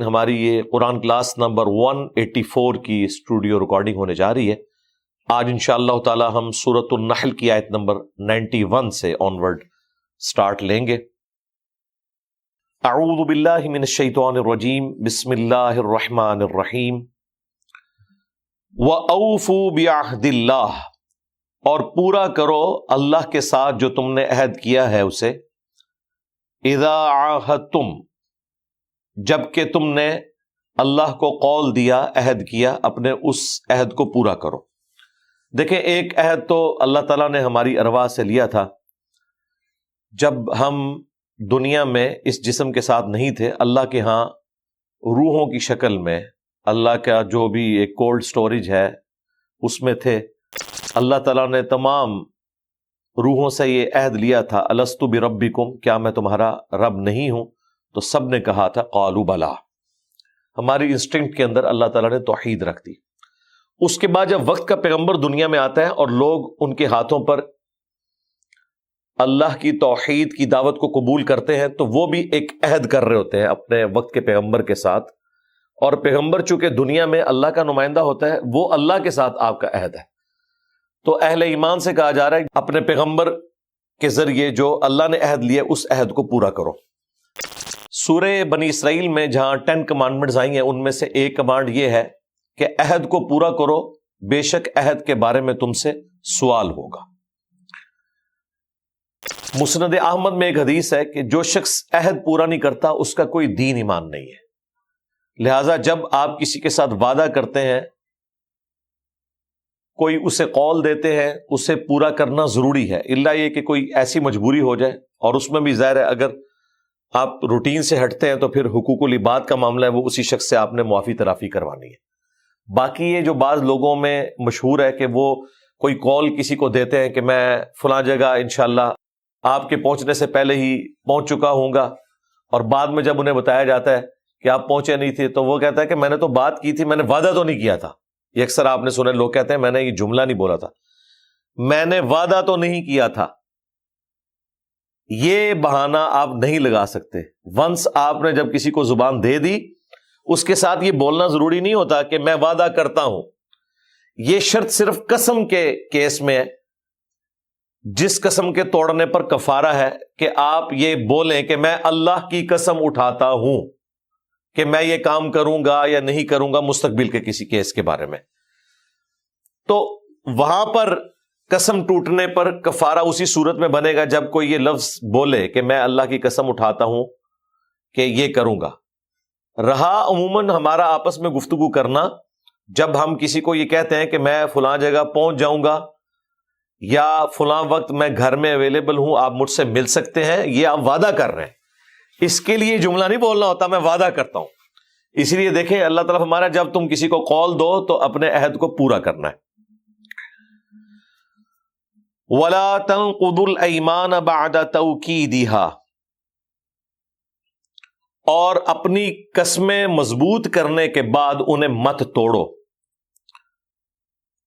ہماری یہ قرآن class number 184 کی اسٹوڈیو ریکارڈنگ ہونے جا رہی ہے۔ آج انشاءاللہ تعالی ہم سورۃ النحل کی آیت نمبر 91 سے آنورڈ سٹارٹ لیں گے۔ اعوذ باللہ من الشیطان الرجیم، بسم اللہ الرحمن الرحیم۔ وَأَوْفُوا بِعَهْدِ اللَّهِ، اور پورا کرو اللہ کے ساتھ جو تم نے عہد کیا ہے اسے، اذا عاہدتم، جب کہ تم نے اللہ کو قول دیا، عہد کیا، اپنے اس عہد کو پورا کرو۔ دیکھیں، ایک عہد تو اللہ تعالیٰ نے ہماری ارواح سے لیا تھا جب ہم دنیا میں اس جسم کے ساتھ نہیں تھے، اللہ کے ہاں روحوں کی شکل میں، اللہ کا جو بھی ایک کولڈ سٹوریج ہے اس میں تھے۔ اللہ تعالیٰ نے تمام روحوں سے یہ عہد لیا تھا، الستُ بربکم، کیا میں تمہارا رب نہیں ہوں؟ تو سب نے کہا تھا قالوا بلا۔ ہماری انسٹنکٹ کے اندر اللہ تعالیٰ نے توحید رکھ دی۔ اس کے بعد جب وقت کا پیغمبر دنیا میں آتا ہے اور لوگ ان کے ہاتھوں پر اللہ کی توحید کی دعوت کو قبول کرتے ہیں، تو وہ بھی ایک عہد کر رہے ہوتے ہیں اپنے وقت کے پیغمبر کے ساتھ، اور پیغمبر چونکہ دنیا میں اللہ کا نمائندہ ہوتا ہے، وہ اللہ کے ساتھ آپ کا عہد ہے۔ تو اہل ایمان سے کہا جا رہا ہے اپنے پیغمبر کے ذریعے جو اللہ نے عہد لیا اس عہد کو پورا کرو۔ سورہ بنی اسرائیل میں جہاں 10 کمانڈمنٹس آئی ہیں، ان میں سے ایک کمانڈ یہ ہے کہ عہد کو پورا کرو، بے شک عہد کے بارے میں تم سے سوال ہوگا۔ مسند احمد میں ایک حدیث ہے کہ جو شخص عہد پورا نہیں کرتا اس کا کوئی دین ایمان نہیں ہے۔ لہذا جب آپ کسی کے ساتھ وعدہ کرتے ہیں، کوئی اسے قول دیتے ہیں، اسے پورا کرنا ضروری ہے، الا یہ کہ کوئی ایسی مجبوری ہو جائے، اور اس میں بھی ظاہر ہے اگر آپ روٹین سے ہٹتے ہیں تو پھر حقوق العباد کا معاملہ ہے، وہ اسی شخص سے آپ نے معافی تلافی کروانی ہے۔ باقی یہ جو بعض لوگوں میں مشہور ہے کہ وہ کوئی قول کسی کو دیتے ہیں کہ میں فلاں جگہ انشاءاللہ آپ کے پہنچنے سے پہلے ہی پہنچ چکا ہوں گا، اور بعد میں جب انہیں بتایا جاتا ہے کہ آپ پہنچے نہیں تھے تو وہ کہتا ہے کہ میں نے تو بات کی تھی، میں نے وعدہ تو نہیں کیا تھا۔ یہ اکثر آپ نے سنے، لوگ کہتے ہیں میں نے یہ جملہ نہیں بولا تھا، میں نے وعدہ تو نہیں کیا تھا۔ یہ بہانہ آپ نہیں لگا سکتے۔ ونس آپ نے جب کسی کو زبان دے دی، اس کے ساتھ یہ بولنا ضروری نہیں ہوتا کہ میں وعدہ کرتا ہوں۔ یہ شرط صرف قسم کے کیس میں ہے، جس قسم کے توڑنے پر کفارہ ہے کہ آپ یہ بولیں کہ میں اللہ کی قسم اٹھاتا ہوں کہ میں یہ کام کروں گا یا نہیں کروں گا مستقبل کے کسی کیس کے بارے میں۔ تو وہاں پر قسم ٹوٹنے پر کفارہ اسی صورت میں بنے گا جب کوئی یہ لفظ بولے کہ میں اللہ کی قسم اٹھاتا ہوں کہ یہ کروں گا۔ رہا عموماً ہمارا آپس میں گفتگو کرنا، جب ہم کسی کو یہ کہتے ہیں کہ میں فلاں جگہ پہنچ جاؤں گا یا فلاں وقت میں گھر میں اویلیبل ہوں، آپ مجھ سے مل سکتے ہیں، یہ آپ وعدہ کر رہے ہیں۔ اس کے لیے جملہ نہیں بولنا ہوتا میں وعدہ کرتا ہوں۔ اسی لیے دیکھیں اللہ تعالیٰ ہمارا جب تم کسی کو قول دو تو اپنے عہد کو پورا کرنا ہے۔ وَلَا تَنقُضُوا الْأَيْمَانَ بَعْدَ تَوْكِيدِهَا، اور اپنی قسمیں مضبوط کرنے کے بعد انہیں مت توڑو۔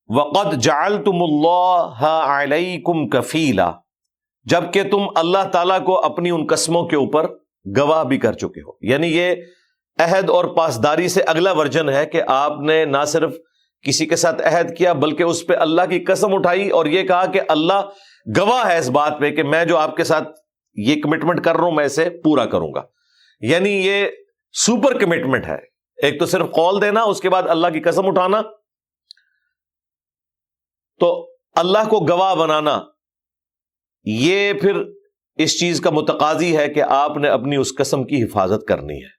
وَقَدْ جَعَلْتُمُ اللَّهَ عَلَيْكُمْ كَفِيلًا، جبکہ تم اللہ تعالیٰ کو اپنی ان قسموں کے اوپر گواہ بھی کر چکے ہو۔ یعنی یہ عہد اور پاسداری سے اگلا ورژن ہے کہ آپ نے نہ صرف کسی کے ساتھ عہد کیا بلکہ اس پہ اللہ کی قسم اٹھائی اور یہ کہا کہ اللہ گواہ ہے اس بات پہ کہ میں جو آپ کے ساتھ یہ کمٹمنٹ کر رہا ہوں میں اسے پورا کروں گا۔ یعنی یہ سپر کمٹمنٹ ہے، ایک تو صرف قول دینا، اس کے بعد اللہ کی قسم اٹھانا، تو اللہ کو گواہ بنانا، یہ پھر اس چیز کا متقاضی ہے کہ آپ نے اپنی اس قسم کی حفاظت کرنی ہے۔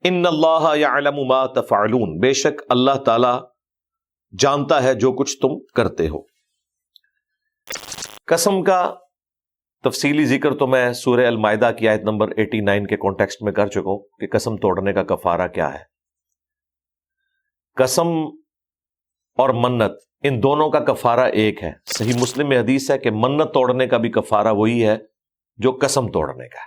ان اللہ یعلم ما تفعلون، بے شک اللہ تعالی جانتا ہے جو کچھ تم کرتے ہو۔ قسم کا تفصیلی ذکر تو میں سورہ المائدہ کی آیت نمبر 89 کے کانٹیکسٹ میں کر چکا ہوں کہ قسم توڑنے کا کفارہ کیا ہے۔ قسم اور منت، ان دونوں کا کفارہ ایک ہے۔ صحیح مسلم میں حدیث ہے کہ منت توڑنے کا بھی کفارہ وہی ہے جو قسم توڑنے کا ہے،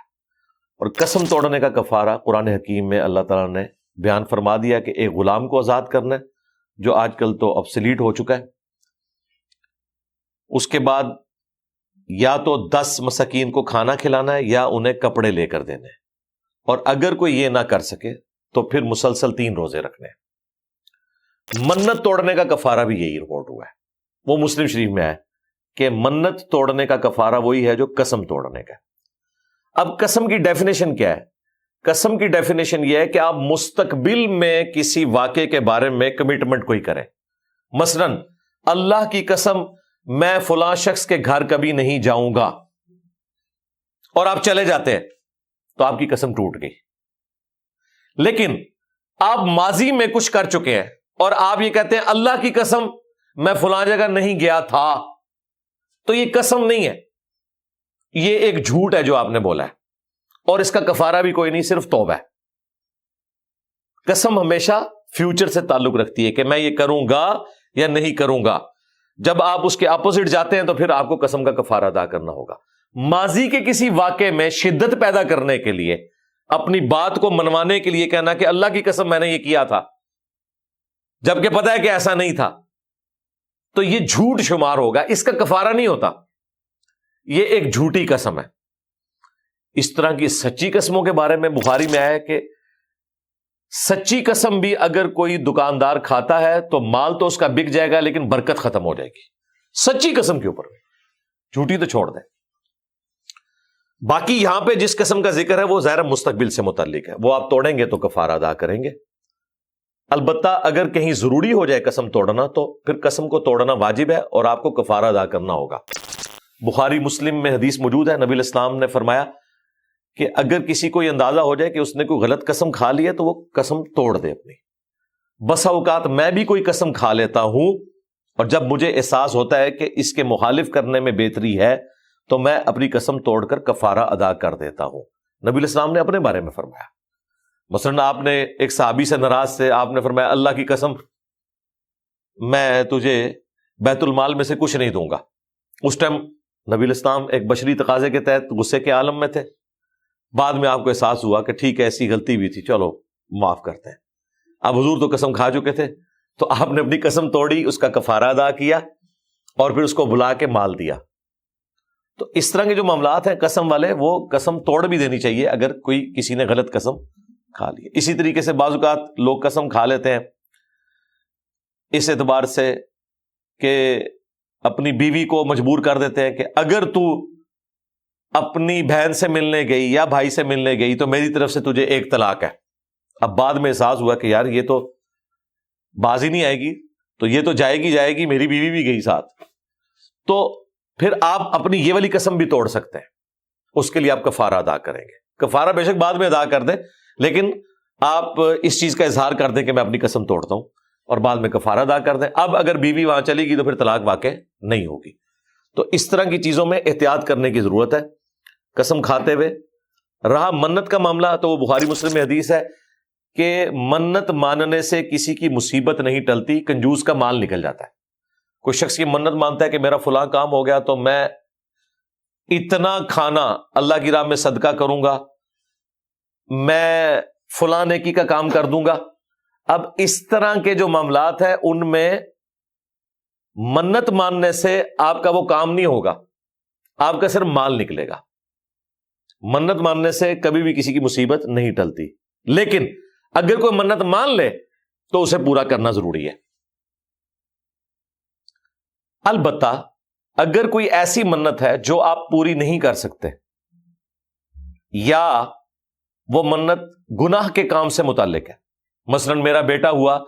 اور قسم توڑنے کا کفارہ قرآن حکیم میں اللہ تعالیٰ نے بیان فرما دیا کہ ایک غلام کو آزاد کرنا ہے، جو آج کل تو ابسلیٹ ہو چکا ہے۔ اس کے بعد یا تو 10 مساکین کو کھانا کھلانا ہے یا انہیں کپڑے لے کر دینے۔ اور اگر کوئی یہ نہ کر سکے تو پھر مسلسل 3 روزے رکھنے ہیں۔ منت توڑنے کا کفارہ بھی یہی رپورٹ ہوا ہے، وہ مسلم شریف میں ہے کہ منت توڑنے کا کفارہ وہی ہے جو قسم توڑنے کا۔ اب قسم کی ڈیفینیشن کیا ہے؟ قسم کی ڈیفینیشن یہ ہے کہ آپ مستقبل میں کسی واقعے کے بارے میں کمٹمنٹ کوئی کریں۔ مثلا اللہ کی قسم میں فلاں شخص کے گھر کبھی نہیں جاؤں گا، اور آپ چلے جاتے ہیں تو آپ کی قسم ٹوٹ گئی۔ لیکن آپ ماضی میں کچھ کر چکے ہیں اور آپ یہ کہتے ہیں اللہ کی قسم میں فلاں جگہ نہیں گیا تھا، تو یہ قسم نہیں ہے، یہ ایک جھوٹ ہے جو آپ نے بولا ہے، اور اس کا کفارہ بھی کوئی نہیں، صرف توبہ ہے۔ قسم ہمیشہ فیوچر سے تعلق رکھتی ہے کہ میں یہ کروں گا یا نہیں کروں گا۔ جب آپ اس کے اپوزٹ جاتے ہیں تو پھر آپ کو قسم کا کفارہ ادا کرنا ہوگا۔ ماضی کے کسی واقعے میں شدت پیدا کرنے کے لیے، اپنی بات کو منوانے کے لیے کہنا کہ اللہ کی قسم میں نے یہ کیا تھا، جبکہ پتا ہے کہ ایسا نہیں تھا، تو یہ جھوٹ شمار ہوگا، اس کا کفارہ نہیں ہوتا، یہ ایک جھوٹی قسم ہے۔ اس طرح کی سچی قسموں کے بارے میں بخاری میں آیا کہ سچی قسم بھی اگر کوئی دکاندار کھاتا ہے تو مال تو اس کا بک جائے گا لیکن برکت ختم ہو جائے گی، سچی قسم کے اوپر، جھوٹی تو چھوڑ دیں۔ باقی یہاں پہ جس قسم کا ذکر ہے وہ ظاہر مستقبل سے متعلق ہے، وہ آپ توڑیں گے تو کفارہ ادا کریں گے۔ البتہ اگر کہیں ضروری ہو جائے قسم توڑنا تو پھر قسم کو توڑنا واجب ہے اور آپ کو کفارہ ادا کرنا ہوگا۔ بخاری مسلم میں حدیث موجود ہے، نبی علیہ السلام نے فرمایا کہ اگر کسی کو یہ اندازہ ہو جائے کہ اس نے کوئی غلط قسم کھا لی ہے تو وہ قسم توڑ دے اپنی۔ بسا اوقات میں بھی کوئی قسم کھا لیتا ہوں اور جب مجھے احساس ہوتا ہے کہ اس کے مخالف کرنے میں بہتری ہے تو میں اپنی قسم توڑ کر کفارہ ادا کر دیتا ہوں۔ نبی علیہ السلام نے اپنے بارے میں فرمایا، مثلا آپ نے ایک صحابی سے ناراض تھے، آپ نے فرمایا اللہ کی قسم میں تجھے بیت المال میں سے کچھ نہیں دوں گا۔ اس ٹائم نبی علیہ السلام ایک بشری تقاضے کے تحت غصے کے عالم میں تھے، بعد میں آپ کو احساس ہوا کہ ٹھیک ہے ایسی غلطی بھی تھی، چلو معاف کرتے ہیں۔ اب حضور تو قسم کھا چکے تھے تو آپ نے اپنی قسم توڑی، اس کا کفارہ ادا کیا اور پھر اس کو بلا کے مال دیا۔ تو اس طرح کے جو معاملات ہیں قسم والے، وہ قسم توڑ بھی دینی چاہیے اگر کوئی کسی نے غلط قسم کھا لی۔ اسی طریقے سے بعض اوقات لوگ قسم کھا لیتے ہیں اس اعتبار سے کہ اپنی بیوی کو مجبور کر دیتے ہیں کہ اگر تو اپنی بہن سے ملنے گئی یا بھائی سے ملنے گئی تو میری طرف سے تجھے 1 طلاق ہے۔ اب بعد میں احساس ہوا کہ یار یہ تو بازی نہیں آئے گی، تو یہ تو جائے گی، میری بیوی بھی گئی ساتھ، تو پھر آپ اپنی یہ والی قسم بھی توڑ سکتے ہیں، اس کے لیے آپ کفارہ ادا کریں گے۔ کفارہ بے شک بعد میں ادا کر دیں، لیکن آپ اس چیز کا اظہار کر دیں کہ میں اپنی قسم توڑتا ہوں اور بعد میں کفارہ ادا کر دیں۔ اب اگر بیوی وہاں چلی گئی تو پھر طلاق واقع نہیں ہوگی۔ تو اس طرح کی چیزوں میں احتیاط کرنے کی ضرورت ہے قسم کھاتے ہوئے۔ رہا منت کا معاملہ تو وہ بخاری مسلم میں حدیث ہے کہ منت ماننے سے کسی کی مصیبت نہیں ٹلتی، کنجوس کا مال نکل جاتا ہے۔ کوئی شخص کی منت مانتا ہے کہ میرا فلاں کام ہو گیا تو میں اتنا کھانا اللہ کی راہ میں صدقہ کروں گا، میں فلاں نیکی کا کام کر دوں گا۔ اب اس طرح کے جو معاملات ہیں ان میں منت ماننے سے آپ کا وہ کام نہیں ہوگا، آپ کا صرف مال نکلے گا۔ منت ماننے سے کبھی بھی کسی کی مصیبت نہیں ٹلتی، لیکن اگر کوئی منت مان لے تو اسے پورا کرنا ضروری ہے۔ البتہ اگر کوئی ایسی منت ہے جو آپ پوری نہیں کر سکتے یا وہ منت گناہ کے کام سے متعلق ہے، مثلا میرا بیٹا ہوا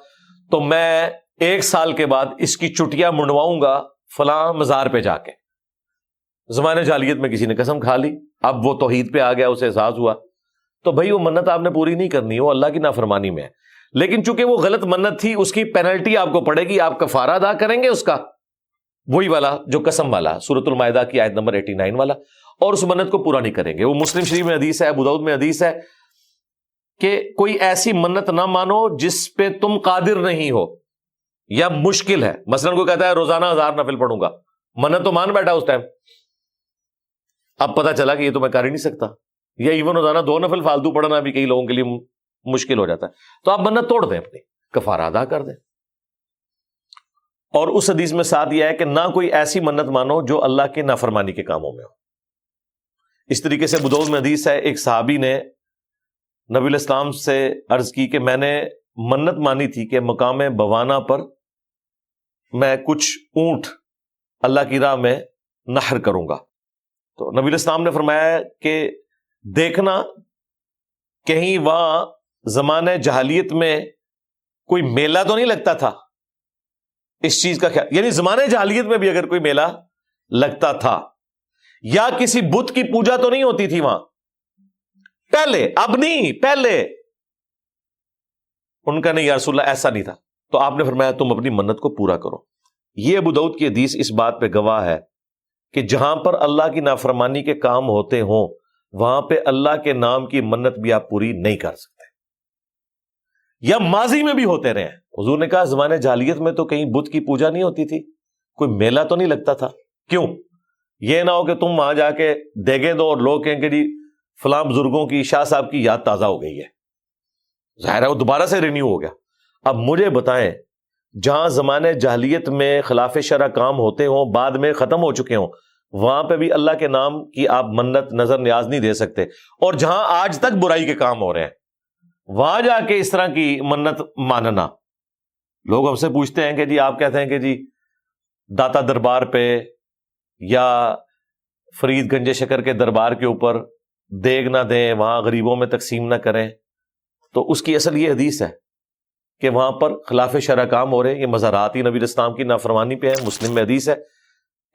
تو میں 1 سال کے بعد اس کی چٹیاں منڈواؤں گا فلاں مزار پہ جا کے، زمانہ جاہلیت میں کسی نے قسم کھا لی، اب وہ توحید پہ آ گیا، اسے احساس ہوا، تو بھائی وہ منت آپ نے پوری نہیں کرنی، وہ اللہ کی نافرمانی میں ہے۔ لیکن چونکہ وہ غلط منت تھی، اس کی پینلٹی آپ کو پڑے گی، آپ کفارہ ادا کریں گے اس کا، وہی والا جو قسم والا، سورۃ المائدہ کی آیت نمبر 89 والا، اور اس منت کو پورا نہیں کریں گے۔ وہ مسلم شریف میں حدیث ہے، ابو داؤد میں حدیث ہے کہ کوئی ایسی منت نہ مانو جس پہ تم قادر نہیں ہو یا مشکل ہے۔ مثلا کوئی کہتا ہے روزانہ 1000 نفل پڑھوں گا، منت تو مان بیٹھا اس ٹائم، اب پتہ چلا کہ یہ تو میں کر ہی نہیں سکتا، یا ایون روزانہ 2 نفل فالتو پڑھنا بھی کئی لوگوں کے لیے مشکل ہو جاتا ہے، تو آپ منت توڑ دیں، اپنی کفارہ ادا کر دیں۔ اور اس حدیث میں ساتھ یہ ہے کہ نہ کوئی ایسی منت مانو جو اللہ کے نافرمانی کے کاموں میں ہو۔ اس طریقے سے ابو داؤد میں حدیث ہے، ایک صحابی نے نبی علیہ السلام سے عرض کی کہ میں نے منت مانی تھی کہ مقام بوانا پر میں کچھ اونٹ اللہ کی راہ میں نحر کروں گا. تو نبی علیہ السلام نے فرمایا کہ دیکھنا کہیں وہاں زمانے جہالیت میں کوئی میلہ تو نہیں لگتا تھا. اس چیز کا خیال، یعنی زمانے جہالیت میں بھی اگر کوئی میلہ لگتا تھا یا کسی بت کی پوجا تو نہیں ہوتی تھی وہاں پہلے، اب نہیں، پہلے. ان کا نہیں یا رسول اللہ ایسا نہیں تھا. تو آپ نے فرمایا تم اپنی منت کو پورا کرو. یہ ابو داؤد کی حدیث اس بات پہ گواہ ہے کہ جہاں پر اللہ کی نافرمانی کے کام ہوتے ہوں وہاں پہ اللہ کے نام کی منت بھی آپ پوری نہیں کر سکتے، یا ماضی میں بھی ہوتے رہے ہیں. حضور نے کہا زمانے جاہلیت میں تو کہیں بت کی پوجا نہیں ہوتی تھی، کوئی میلہ تو نہیں لگتا تھا. کیوں؟ یہ نہ ہو کہ تم وہاں جا کے دیگے دو اور لوگ کہیں کہ جی فلاں بزرگوں کی، شاہ صاحب کی یاد تازہ ہو گئی ہے. ظاہر ہے وہ دوبارہ سے رینیو ہو گیا. اب مجھے بتائیں، جہاں زمانے جاہلیت میں خلاف شرع کام ہوتے ہوں، بعد میں ختم ہو چکے ہوں، وہاں پہ بھی اللہ کے نام کی آپ منت نظر نیاز نہیں دے سکتے. اور جہاں آج تک برائی کے کام ہو رہے ہیں وہاں جا کے اس طرح کی منت ماننا. لوگ ہم سے پوچھتے ہیں کہ جی آپ کہتے ہیں کہ جی داتا دربار پہ یا فرید گنج شکر کے دربار کے اوپر دیگ نہ دیں، وہاں غریبوں میں تقسیم نہ کریں. تو اس کی اصل یہ حدیث ہے کہ وہاں پر خلاف شرع کام ہو رہے ہیں. یہ مزارات ہی نبی علیہ السلام کی نافرمانی پہ ہے. مسلم میں حدیث ہے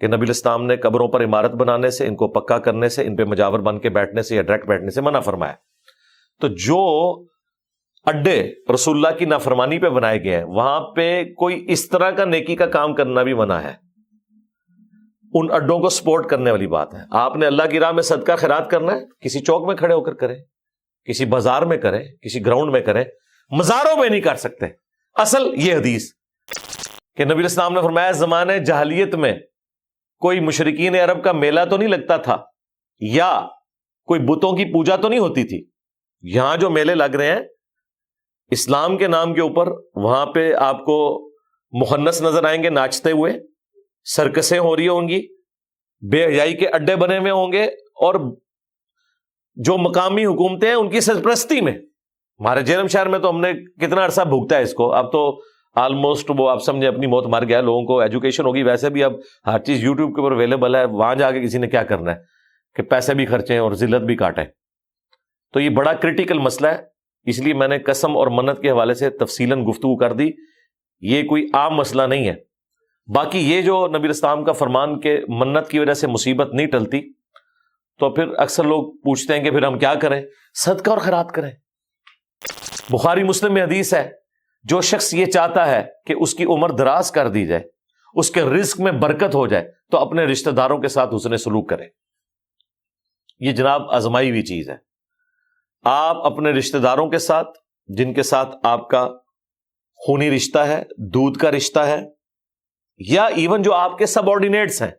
کہ نبی علیہ السلام نے قبروں پر عمارت بنانے سے، ان کو پکا کرنے سے، ان پہ مجاور بن کے بیٹھنے سے یا ڈائریکٹ بیٹھنے سے منع فرمایا. تو جو اڈے رسول اللہ کی نافرمانی پہ بنائے گئے ہیں وہاں پہ کوئی اس طرح کا نیکی کا کام کرنا بھی منع ہے. ان اڈوں کو سپورٹ کرنے والی بات ہے. آپ نے اللہ کی راہ میں صدقہ خیرات کرنا ہے، کسی چوک میں کھڑے ہو کر کریں، کسی بازار میں کریں، کسی گراؤنڈ میں کریں، مزاروں میں نہیں کر سکتے. اصل یہ حدیث کہ نبی علیہ السلام نے فرمایا زمانے جاہلیت میں کوئی مشرکین عرب کا میلہ تو نہیں لگتا تھا یا کوئی بتوں کی پوجا تو نہیں ہوتی تھی. یہاں جو میلے لگ رہے ہیں اسلام کے نام کے اوپر، وہاں پہ آپ کو مخنث نظر آئیں گے ناچتے ہوئے، سرکسیں ہو رہی ہوں گی، بے حیائی کے اڈے بنے ہوئے ہوں گے، اور جو مقامی حکومتیں ہیں ان کی سرپرستی میں. ہمارے جیرم شہر میں تو ہم نے کتنا عرصہ بھوگتا ہے اس کو. اب تو آلموسٹ وہ آپ سمجھے اپنی موت مر گیا، لوگوں کو ایجوکیشن ہوگی. ویسے بھی اب ہر چیز یوٹیوب کے اوپر اویلیبل ہے، وہاں جا کے کسی نے کیا کرنا ہے کہ پیسے بھی خرچیں اور ذلت بھی کاٹیں. تو یہ بڑا کرٹیکل مسئلہ ہے، اس لیے میں نے قسم اور منت کے حوالے سے تفصیلاً گفتگو کر دی. یہ کوئی عام مسئلہ نہیں ہے. باقی یہ جو نبی علیہ السلام کا فرمان کہ منت کی وجہ سے مصیبت نہیں ٹلتی، تو پھر اکثر لوگ پوچھتے ہیں کہ پھر ہم کیا کریں؟ صدقہ اور خیرات کریں. بخاری مسلم میں حدیث ہے جو شخص یہ چاہتا ہے کہ اس کی عمر دراز کر دی جائے، اس کے رزق میں برکت ہو جائے، تو اپنے رشتہ داروں کے ساتھ حسن سلوک کرے. یہ جناب آزمائی ہوئی چیز ہے. آپ اپنے رشتہ داروں کے ساتھ جن کے ساتھ آپ کا خونی رشتہ ہے، دودھ کا رشتہ ہے، یا ایون جو آپ کے سب آرڈینیٹس ہیں،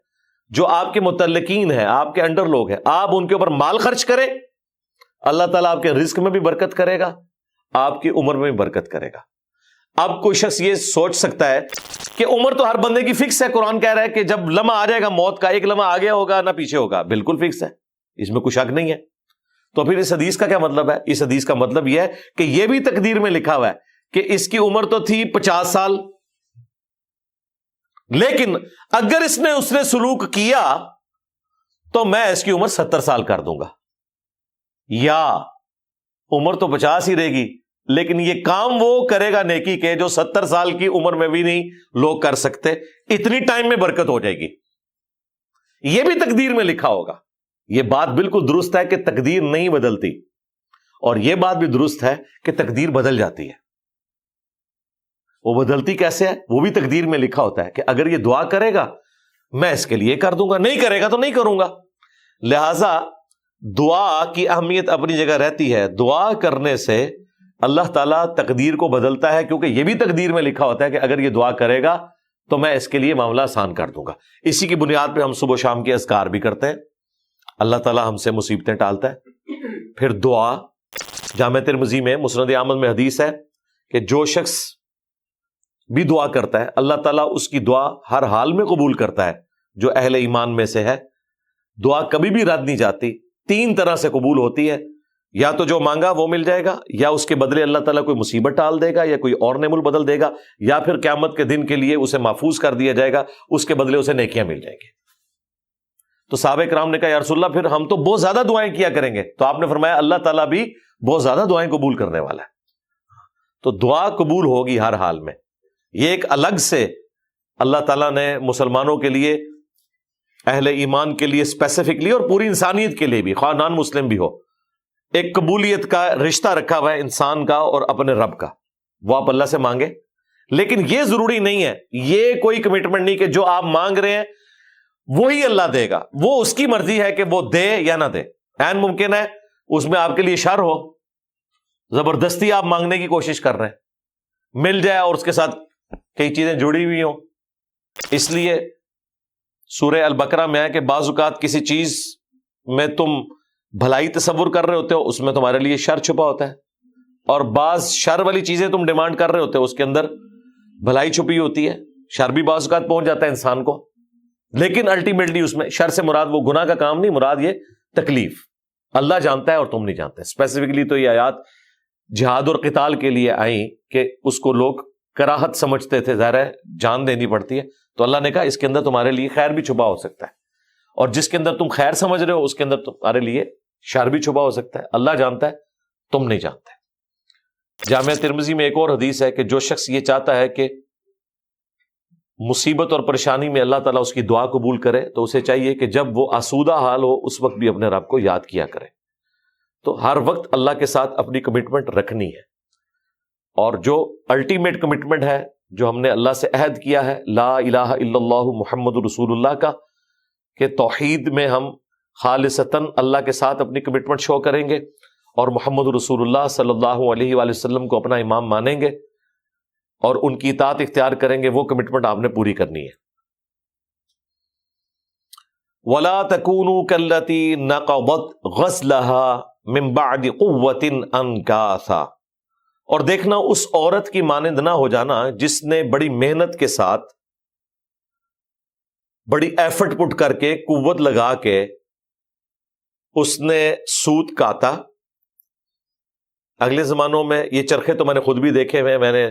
جو آپ کے متعلقین ہیں، آپ کے انڈر لوگ ہیں، آپ ان کے اوپر مال خرچ کریں، اللہ تعالیٰ آپ کے رزق میں بھی برکت کرے گا، آپ کی عمر میں بھی برکت کرے گا. اب کوئی شخص یہ سوچ سکتا ہے کہ عمر تو ہر بندے کی فکس ہے. قرآن کہہ رہا ہے کہ جب لمحہ آ جائے گا موت کا، ایک لمحہ آگے ہوگا نہ پیچھے ہوگا، بالکل فکس ہے، اس میں کوئی شک نہیں ہے. تو پھر اس حدیث کا کیا مطلب ہے؟ اس حدیث کا مطلب یہ ہے کہ یہ بھی تقدیر میں لکھا ہوا ہے کہ اس کی عمر تو تھی 50 سال، لیکن اگر اس نے سلوک کیا تو میں اس کی عمر 70 سال کر دوں گا. یا عمر تو 50 ہی رہے گی لیکن یہ کام وہ کرے گا نیکی کے جو 70 سال کی عمر میں بھی نہیں لوگ کر سکتے. اتنی ٹائم میں برکت ہو جائے گی. یہ بھی تقدیر میں لکھا ہوگا. یہ بات بالکل درست ہے کہ تقدیر نہیں بدلتی، اور یہ بات بھی درست ہے کہ تقدیر بدل جاتی ہے. وہ بدلتی کیسے ہے؟ وہ بھی تقدیر میں لکھا ہوتا ہے کہ اگر یہ دعا کرے گا میں اس کے لیے کر دوں گا، نہیں کرے گا تو نہیں کروں گا. لہذا دعا کی اہمیت اپنی جگہ رہتی ہے. دعا کرنے سے اللہ تعالیٰ تقدیر کو بدلتا ہے، کیونکہ یہ بھی تقدیر میں لکھا ہوتا ہے کہ اگر یہ دعا کرے گا تو میں اس کے لیے معاملہ آسان کر دوں گا. اسی کی بنیاد پہ ہم صبح و شام کے اذکار بھی کرتے ہیں. اللہ تعالیٰ ہم سے مصیبتیں ٹالتا ہے. پھر دعا، جامع ترمذی میں مسند احمد میں حدیث ہے کہ جو شخص بھی دعا کرتا ہے اللہ تعالیٰ اس کی دعا ہر حال میں قبول کرتا ہے. جو اہل ایمان میں سے ہے، دعا کبھی بھی رد نہیں جاتی. 3 طرح سے قبول ہوتی ہے. یا تو جو مانگا وہ مل جائے گا، یا اس کے بدلے اللہ تعالیٰ کوئی مصیبت ٹال دے گا، یا کوئی اور نعمت بدل دے گا، یا پھر قیامت کے دن کے لیے اسے محفوظ کر دیا جائے گا، اس کے بدلے اسے نیکیاں مل جائیں گی۔ تو صحابہ کرام نے کہا یا رسول اللہ پھر ہم تو بہت زیادہ دعائیں کیا کریں گے، تو آپ نے فرمایا اللہ تعالیٰ بھی بہت زیادہ دعائیں قبول کرنے والا ہے، تو دعا قبول ہوگی ہر حال میں۔ یہ ایک الگ سے اللہ تعالیٰ نے مسلمانوں کے لیے، اہل ایمان کے لیے اسپیسیفکلی، اور پوری انسانیت کے لیے بھی، خواہ نان مسلم بھی ہو، ایک قبولیت کا رشتہ رکھا ہوا ہے انسان کا اور اپنے رب کا، وہ آپ اللہ سے مانگے۔ لیکن یہ ضروری نہیں ہے، یہ کوئی کمٹمنٹ نہیں کہ جو آپ مانگ رہے ہیں وہی اللہ دے گا، وہ اس کی مرضی ہے کہ وہ دے یا نہ دے۔ عین ممکن ہے اس میں آپ کے لیے شر ہو، زبردستی آپ مانگنے کی کوشش کر رہے ہیں، مل جائے اور اس کے ساتھ کئی چیزیں جڑی ہوئی ہوں۔ اس لیے سورہ البقرہ میں ہے کہ بعض اوقات کسی چیز میں تم بھلائی تصور کر رہے ہوتے ہو، اس میں تمہارے لیے شر چھپا ہوتا ہے، اور بعض شر والی چیزیں تم ڈیمانڈ کر رہے ہوتے ہو، اس کے اندر بھلائی چھپی ہوتی ہے۔ شر بھی بعض اوقات پہنچ جاتا ہے انسان کو، لیکن الٹیمیٹلی اس میں شر سے مراد وہ گناہ کا کام نہیں، مراد یہ تکلیف۔ اللہ جانتا ہے اور تم نہیں جانتے۔ اسپیسیفکلی تو یہ آیات جہاد اور قتال کے لیے آئیں کہ اس کو لوگ کراہت سمجھتے تھے، ظاہر ہے جان دینی پڑتی ہے، تو اللہ نے کہا اس کے اندر تمہارے لیے خیر بھی چھپا ہو سکتا ہے، اور جس کے اندر تم خیر سمجھ رہے ہو اس کے اندر تمہارے لیے شر بھی چھپا ہو سکتا ہے۔ اللہ جانتا ہے، تم نہیں جانتے۔ جامعہ ترمذی میں ایک اور حدیث ہے کہ جو شخص یہ چاہتا ہے کہ مصیبت اور پریشانی میں اللہ تعالیٰ اس کی دعا قبول کرے، تو اسے چاہیے کہ جب وہ آسودہ حال ہو اس وقت بھی اپنے رب کو یاد کیا کرے۔ تو ہر وقت اللہ کے ساتھ اپنی کمٹمنٹ رکھنی ہے، اور جو الٹیمیٹ کمٹمنٹ ہے جو ہم نے اللہ سے عہد کیا ہے، لا الہ الا اللہ محمد رسول اللہ کا، کہ توحید میں ہم خالصتاً اللہ کے ساتھ اپنی کمٹمنٹ شو کریں گے اور محمد رسول اللہ صلی اللہ علیہ وآلہ وسلم کو اپنا امام مانیں گے اور ان کی اطاعت اختیار کریں گے، وہ کمٹمنٹ آپ نے پوری کرنی ہے۔ وَلَا تَكُونُوا كَالَّتِي نَقَضَتْ غَزْلَهَا مِن بَعْدِ قُوَّةٍ أَنْكَاثًا، اور دیکھنا اس عورت کی مانند نہ ہو جانا جس نے بڑی محنت کے ساتھ، بڑی ایفرٹ پٹ کر کے، قوت لگا کے اس نے سوت کاتا۔ اگلے زمانوں میں یہ چرخے تو میں نے خود بھی دیکھے ہوئے، میں نے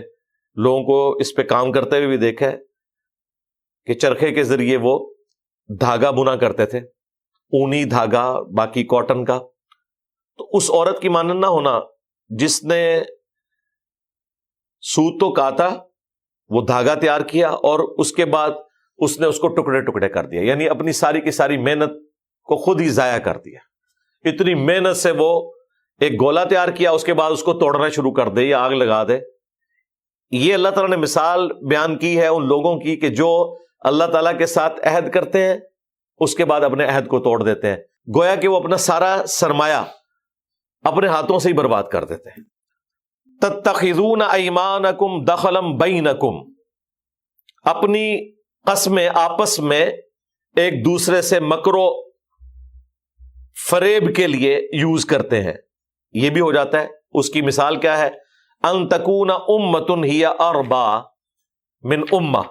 لوگوں کو اس پہ کام کرتے ہوئے بھی دیکھا ہے کہ چرخے کے ذریعے وہ دھاگا بنا کرتے تھے، اونی دھاگا، باقی کاٹن کا۔ تو اس عورت کی مانند نہ ہونا جس نے سوت تو کاتا، وہ دھاگا تیار کیا اور اس کے بعد اس نے اس کو ٹکڑے ٹکڑے کر دیا، یعنی اپنی ساری کی ساری محنت کو خود ہی ضائع کر دیا۔ اتنی محنت سے وہ ایک گولا تیار کیا، اس کے بعد اس کو توڑنا شروع کر دے یا آگ لگا دے۔ یہ اللہ تعالیٰ نے مثال بیان کی ہے ان لوگوں کی کہ جو اللہ تعالیٰ کے ساتھ عہد کرتے ہیں اس کے بعد اپنے عہد کو توڑ دیتے ہیں، گویا کہ وہ اپنا سارا سرمایہ اپنے ہاتھوں سے ہی برباد کر دیتے ہیں۔ تتخذون ایمانکم دخلا بینکم، اپنی قسمیں آپس میں ایک دوسرے سے مکر و فریب کے لیے یوز کرتے ہیں، یہ بھی ہو جاتا ہے۔ اس کی مثال کیا ہے؟ ان تکون امۃ ہی اربا من امہ،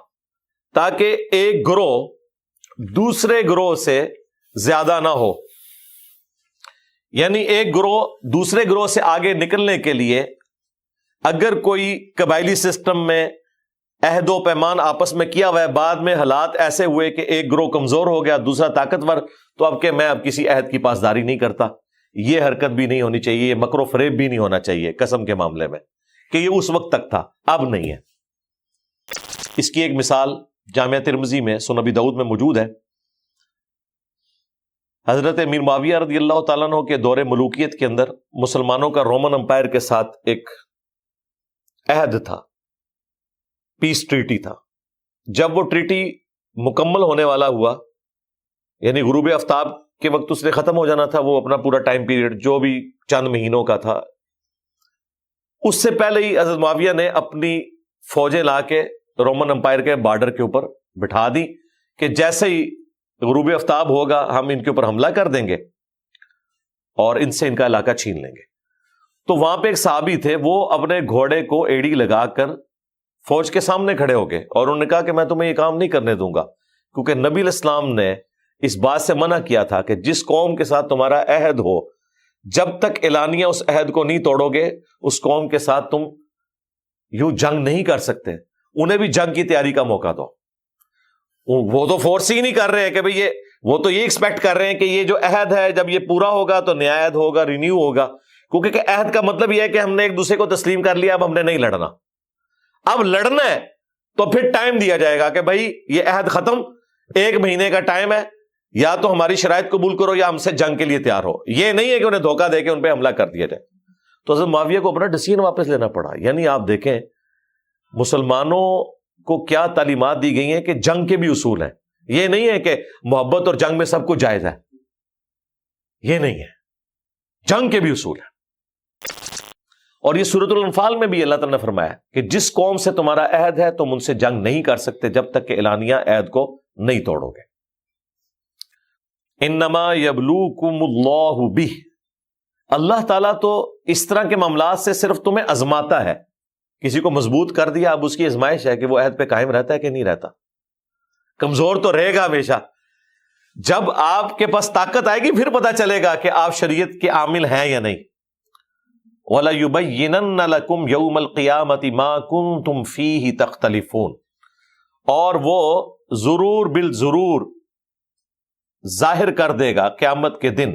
تاکہ ایک گروہ دوسرے گروہ سے زیادہ نہ ہو، یعنی ایک گروہ دوسرے گروہ سے آگے نکلنے کے لیے اگر کوئی قبائلی سسٹم میں عہد و پیمان آپس میں کیا ہوا ہے، بعد میں حالات ایسے ہوئے کہ ایک گروہ کمزور ہو گیا، دوسرا طاقتور، تو اب کہ میں اب کسی عہد کی پاسداری نہیں کرتا، یہ حرکت بھی نہیں ہونی چاہیے، یہ مکر و فریب بھی نہیں ہونا چاہیے قسم کے معاملے میں، کہ یہ اس وقت تک تھا اب نہیں ہے۔ اس کی ایک مثال جامعہ ترمذی میں، سنن ابی داؤد میں موجود ہے۔ حضرت امیر معاویہ رضی اللہ تعالیٰ عنہ کے دور ملوکیت کے اندر مسلمانوں کا رومن امپائر کے ساتھ ایک عہد تھا، پیس ٹریٹی تھا۔ جب وہ ٹریٹی مکمل ہونے والا ہوا، یعنی غروب آفتاب کے وقت اس نے ختم ہو جانا تھا، وہ اپنا پورا ٹائم پیریڈ جو بھی چند مہینوں کا تھا، اس سے پہلے ہی حضرت معاویہ نے اپنی فوجیں لا کے رومن امپائر کے بارڈر کے اوپر بٹھا دی کہ جیسے ہی غروب آفتاب ہوگا ہم ان کے اوپر حملہ کر دیں گے اور ان سے ان کا علاقہ چھین لیں گے۔ تو وہاں پہ ایک صحابی تھے، وہ اپنے گھوڑے کو ایڑی لگا کر فوج کے سامنے کھڑے ہو گئے اور انہوں نے کہا کہ میں تمہیں یہ کام نہیں کرنے دوں گا، کیونکہ نبی علیہ السلام نے اس بات سے منع کیا تھا کہ جس قوم کے ساتھ تمہارا عہد ہو جب تک اعلانیہ اس عہد کو نہیں توڑو گے اس قوم کے ساتھ تم یوں جنگ نہیں کر سکتے. انہیں بھی جنگ کی تیاری کا موقع دو. وہ تو فورس ہی نہیں کر رہے ہیں کہ بھئی وہ تو یہ ایکسپیکٹ کر رہے ہیں کہ یہ جو عہد ہے جب یہ پورا ہوگا تو نیا عہد ہوگا, رینیو ہوگا. کیونکہ کہ عہد کا مطلب یہ ہے کہ ہم نے ایک دوسرے کو تسلیم کر لیا, اب ہم نے نہیں لڑنا. اب لڑنا ہے تو پھر ٹائم دیا جائے گا کہ بھائی یہ عہد ختم, 1 مہینے کا ٹائم ہے, یا تو ہماری شرائط قبول کرو یا ہم سے جنگ کے لیے تیار ہو. یہ نہیں ہے کہ انہیں دھوکہ دے کے ان پہ حملہ کر دیا جائے. تو حضرت معاویہ کو اپنا ڈیسیژن واپس لینا پڑا. یعنی آپ دیکھیں مسلمانوں کو کیا تعلیمات دی گئی ہیں کہ جنگ کے بھی اصول ہیں. یہ نہیں ہے کہ محبت اور جنگ میں سب کچھ جائز ہے, یہ نہیں ہے, جنگ کے بھی اصول ہیں. اور یہ سورۃ الانفال میں بھی اللہ تعالیٰ نے فرمایا کہ جس قوم سے تمہارا عہد ہے تم ان سے جنگ نہیں کر سکتے جب تک کہ اعلانیہ عہد کو نہیں توڑو گے. انما یبلوکم اللہ بہ, اللہ تعالیٰ تو اس طرح کے معاملات سے صرف تمہیں آزماتا ہے. کسی کو مضبوط کر دیا, اب اس کی آزمائش ہے کہ وہ عہد پہ قائم رہتا ہے کہ نہیں رہتا. کمزور تو رہے گا ہمیشہ. جب آپ کے پاس طاقت آئے گی پھر پتہ چلے گا کہ آپ شریعت کے عامل ہیں یا نہیں. وَلَيُبَيِّنَنَّ لَكُمْ يَوْمَ الْقِيَامَةِ مَا كُنْتُمْ فِيهِ تَخْتَلِفُونَ, اور وہ ضرور بالضرور ظاہر کر دے گا قیامت کے دن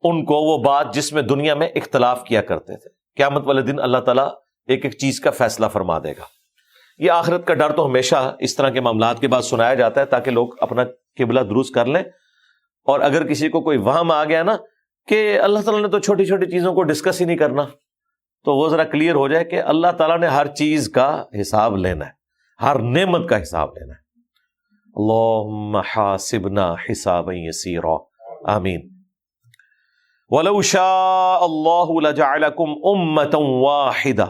ان کو وہ بات جس میں دنیا میں اختلاف کیا کرتے تھے. قیامت والے دن اللہ تعالیٰ ایک ایک چیز کا فیصلہ فرما دے گا. یہ آخرت کا ڈر تو ہمیشہ اس طرح کے معاملات کے بعد سنایا جاتا ہے تاکہ لوگ اپنا قبلہ درست کر لیں. اور اگر کسی کو کوئی وہم آ گیا نا کہ اللہ تعالیٰ نے تو چھوٹی چھوٹی چیزوں کو ڈسکس ہی نہیں کرنا, تو وہ ذرا کلیئر ہو جائے کہ اللہ تعالیٰ نے ہر چیز کا حساب لینا ہے, ہر نعمت کا حساب لینا ہے. اللہم حاسبنا حسابا یسیرا, آمین. وَلَوْ شَاءَ اللَّهُ لَجَعَلَكُمْ أُمَّةً وَاحِدَةً,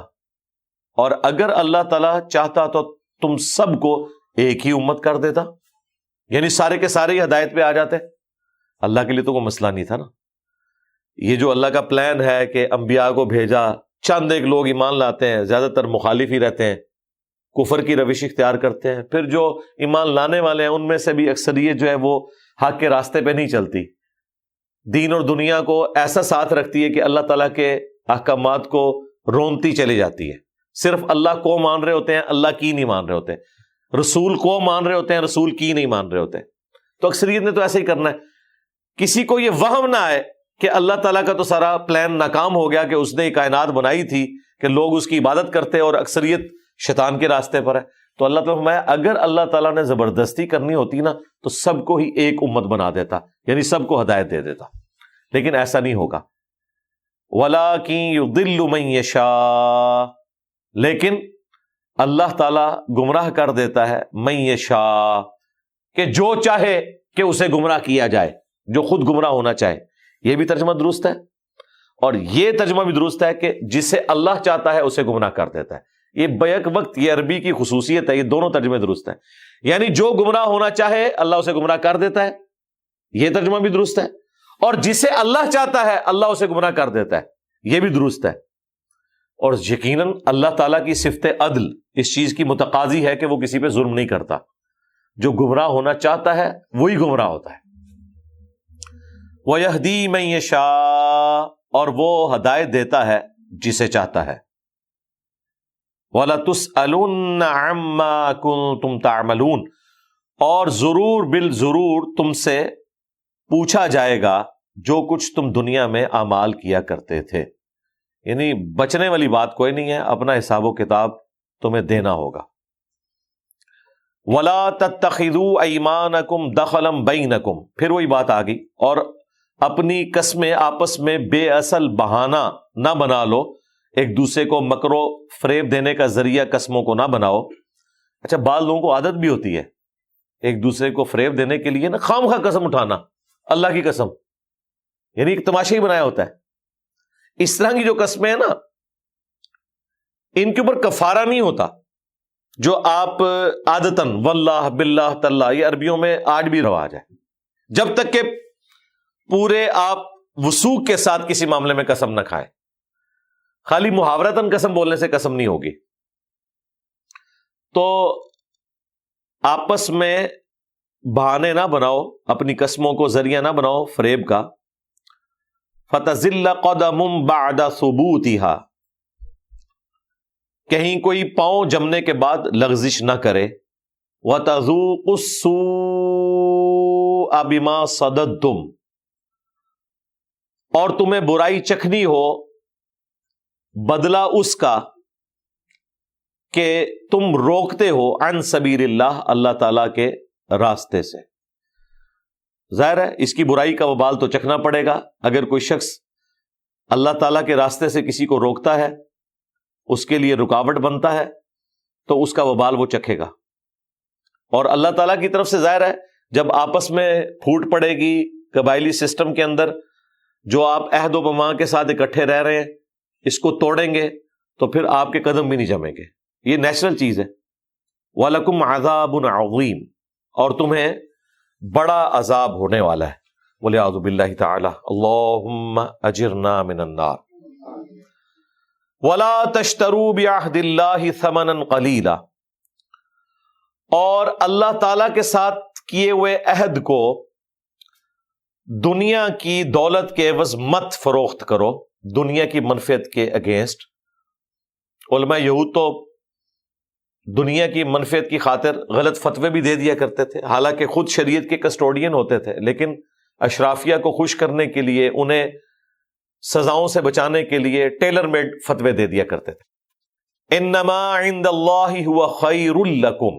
اور اگر اللہ تعالیٰ چاہتا تو تم سب کو ایک ہی امت کر دیتا, یعنی سارے کے سارے ہی ہدایت پہ آ جاتے. اللہ کے لیے تو کوئی مسئلہ نہیں تھا نا. یہ جو اللہ کا پلان ہے کہ انبیاء کو بھیجا, چند ایک لوگ ایمان لاتے ہیں, زیادہ تر مخالف ہی رہتے ہیں, کفر کی روش اختیار کرتے ہیں. پھر جو ایمان لانے والے ہیں ان میں سے بھی اکثریت جو ہے وہ حق کے راستے پہ نہیں چلتی, دین اور دنیا کو ایسا ساتھ رکھتی ہے کہ اللہ تعالیٰ کے احکامات کو رونتی چلی جاتی ہے. صرف اللہ کو مان رہے ہوتے ہیں, اللہ کی نہیں مان رہے ہوتے. رسول کو مان رہے ہوتے ہیں, رسول کی نہیں مان رہے ہوتے. تو اکثریت نے تو ایسے ہی کرنا ہے. کسی کو یہ وہم نہ آئے کہ اللہ تعالیٰ کا تو سارا پلان ناکام ہو گیا, کہ اس نے کائنات بنائی تھی کہ لوگ اس کی عبادت کرتے اور اکثریت شیطان کے راستے پر ہے. تو اللہ تعالیٰ فرمایا اگر اللہ تعالیٰ نے زبردستی کرنی ہوتی نا تو سب کو ہی ایک امت بنا دیتا, یعنی سب کو ہدایت دے دیتا. لیکن ایسا نہیں ہوگا. وَلَٰكِن يُضِلُّ مَن يَشَاءُ, لیکن اللہ تعالیٰ گمراہ کر دیتا ہے من یشاء, کہ جو چاہے کہ اسے گمراہ کیا جائے, جو خود گمراہ ہونا چاہے. یہ بھی ترجمہ درست ہے, اور یہ ترجمہ بھی درست ہے کہ جسے اللہ چاہتا ہے اسے گمراہ کر دیتا ہے. یہ بیک وقت یہ عربی کی خصوصیت ہے, یہ دونوں ترجمے درست ہیں. یعنی جو گمراہ ہونا چاہے اللہ اسے گمراہ کر دیتا ہے, یہ ترجمہ بھی درست ہے. اور جسے اللہ چاہتا ہے اللہ اسے گمراہ کر دیتا ہے, یہ بھی درست ہے. اور یقیناً اللہ تعالیٰ کی صفت عدل اس چیز کی متقاضی ہے کہ وہ کسی پہ ظلم نہیں کرتا. جو گمراہ ہونا چاہتا ہے وہی گمراہ ہوتا ہے. وَيَهْدِي مَن يَشَاءُ, اور وہ ہدایت دیتا ہے جسے چاہتا ہے. وَلَتُسْأَلُنَّ عَمَّا كُنتُمْ تَعْمَلُونَ, اور ضرور بالضرور تم سے پوچھا جائے گا جو کچھ تم دنیا میں اعمال کیا کرتے تھے. یعنی بچنے والی بات کوئی نہیں ہے, اپنا حساب و کتاب تمہیں دینا ہوگا. وَلَا تَتَّخِذُوا أَيْمَانَكُمْ دَخَلًا بَيْنَكُمْ, پھر وہی بات آ گئی, اور اپنی قسمیں آپس میں بے اصل بہانہ نہ بنا لو, ایک دوسرے کو مکر و فریب دینے کا ذریعہ قسموں کو نہ بناؤ. اچھا, بعض لوگوں کو عادت بھی ہوتی ہے ایک دوسرے کو فریب دینے کے لیے نا خام خواہ قسم اٹھانا, اللہ کی قسم, یعنی ایک تماشا ہی بنایا ہوتا ہے. اس طرح کی جو قسمیں ہیں نا ان کے اوپر کفارہ نہیں ہوتا, جو آپ عادتاً واللہ باللہ تاللہ, یہ عربیوں میں آج بھی رواج ہے, جب تک کہ پورے آپ وثوق کے ساتھ کسی معاملے میں قسم نہ کھائیں. خالی محاورتاً قسم بولنے سے قسم نہیں ہوگی. تو آپس میں بہانے نہ بناؤ, اپنی قسموں کو ذریعہ نہ بناؤ فریب کا. فتزل قدم بعد ثبوتها، کہیں کوئی پاؤں جمنے کے بعد لغزش نہ کرے، وتذوق السوء بما صددتم، اور تمہیں برائی چکھنی ہو بدلہ اس کا کہ تم روکتے ہو عن سبیل اللہ، اللہ تعالی کے راستے سے۔ ظاہر ہے اس کی برائی کا وبال تو چکھنا پڑے گا۔ اگر کوئی شخص اللہ تعالیٰ کے راستے سے کسی کو روکتا ہے، اس کے لیے رکاوٹ بنتا ہے، تو اس کا وبال وہ چکھے گا۔ اور اللہ تعالیٰ کی طرف سے ظاہر ہے جب آپس میں پھوٹ پڑے گی قبائلی سسٹم کے اندر، جو آپ عہد و پیمان کے ساتھ اکٹھے رہ رہے ہیں، اس کو توڑیں گے تو پھر آپ کے قدم بھی نہیں جمیں گے۔ یہ نیچرل چیز ہے۔ وَلَكُمْ عَذَابٌ عَظِيمٌ، اور تمہیں بڑا عذاب ہونے والا ہے۔ وَلِعَوْذُ بِاللَّهِ تَعَالَى اللَّهُمَّ أَجِرْنَا مِنَ النَّارِ وَلَا تَشْتَرُوا بِعَهْدِ اللَّهِ ثَمَنًا قَلِيلًا، اور اللہ تعالیٰ کے ساتھ کیے ہوئے عہد کو دنیا کی دولت کے عوض مت فروخت کرو، دنیا کی منفعت کے اگینسٹ۔ علماء یہود تو دنیا کی منفعت کی خاطر غلط فتوے بھی دے دیا کرتے تھے، حالانکہ خود شریعت کے کسٹوڈین ہوتے تھے، لیکن اشرافیہ کو خوش کرنے کے لیے، انہیں سزاؤں سے بچانے کے لیے ٹیلر میڈ فتوے دے دیا کرتے تھے۔ انما عند اللہ هو خیر لکم،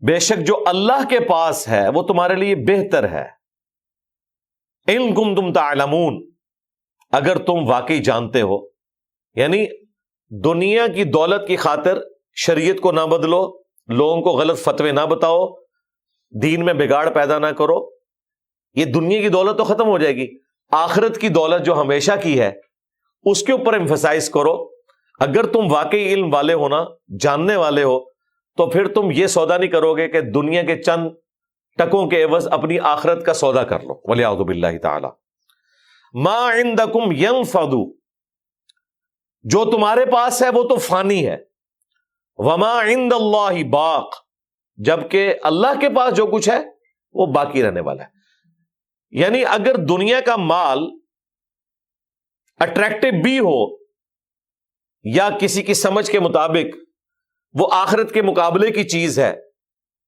بے شک جو اللہ کے پاس ہے وہ تمہارے لیے بہتر ہے۔ ان کنتم تعلمون، اگر تم واقعی جانتے ہو، یعنی دنیا کی دولت کی خاطر شریعت کو نہ بدلو، لوگوں کو غلط فتوے نہ بتاؤ، دین میں بگاڑ پیدا نہ کرو۔ یہ دنیا کی دولت تو ختم ہو جائے گی، آخرت کی دولت جو ہمیشہ کی ہے اس کے اوپر ایمفسائز کرو۔ اگر تم واقعی علم والے ہو نا، جاننے والے ہو، تو پھر تم یہ سودا نہیں کرو گے کہ دنیا کے چند ٹکوں کے عوض اپنی آخرت کا سودا کر لو۔ وَلِعَوْذُ بِاللَّهِ تَعَالَى مَا عِندَكُمْ يَنْفَدُ، جو تمہارے پاس ہے وہ تو فانی ہے، وَمَا عِندَ اللَّهِ بَاقٍ، جبکہ اللہ کے پاس جو کچھ ہے وہ باقی رہنے والا ہے۔ یعنی اگر دنیا کا مال اٹریکٹو بھی ہو یا کسی کی سمجھ کے مطابق وہ آخرت کے مقابلے کی چیز ہے،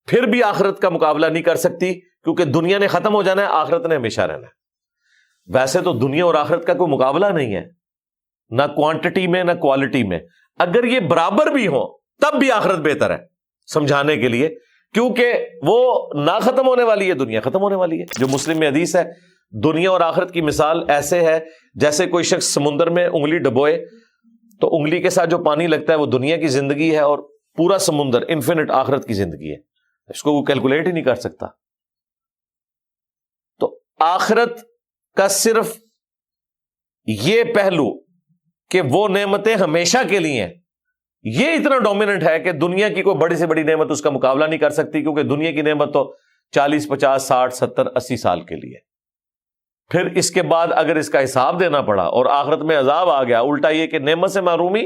پھر بھی آخرت کا مقابلہ نہیں کر سکتی، کیونکہ دنیا نے ختم ہو جانا ہے، آخرت نے ہمیشہ رہنا ہے۔ ویسے تو دنیا اور آخرت کا کوئی مقابلہ نہیں ہے، نہ کوانٹٹی میں نہ کوالٹی میں۔ اگر یہ برابر بھی ہو تب بھی آخرت بہتر ہے، سمجھانے کے لیے، کیونکہ وہ نہ ختم ہونے والی ہے، دنیا ختم ہونے والی ہے۔ جو مسلم میں حدیث ہے، دنیا اور آخرت کی مثال ایسے ہے جیسے کوئی شخص سمندر میں انگلی ڈبوئے تو انگلی کے ساتھ جو پانی لگتا ہے وہ دنیا کی زندگی ہے، اور پورا سمندر انفینٹ آخرت کی زندگی ہے، اس کو وہ کیلکولیٹ ہی نہیں کر سکتا۔ تو آخرت کا صرف یہ پہلو کہ وہ نعمتیں ہمیشہ کے لیے ہیں، یہ اتنا ڈومیننٹ ہے کہ دنیا کی کوئی بڑی سے بڑی نعمت اس کا مقابلہ نہیں کر سکتی، کیونکہ دنیا کی نعمت تو 40 50 60 70 80 سال کے لیے۔ پھر اس کے بعد اگر اس کا حساب دینا پڑا اور آخرت میں عذاب آ گیا، الٹا یہ کہ نعمت سے محرومی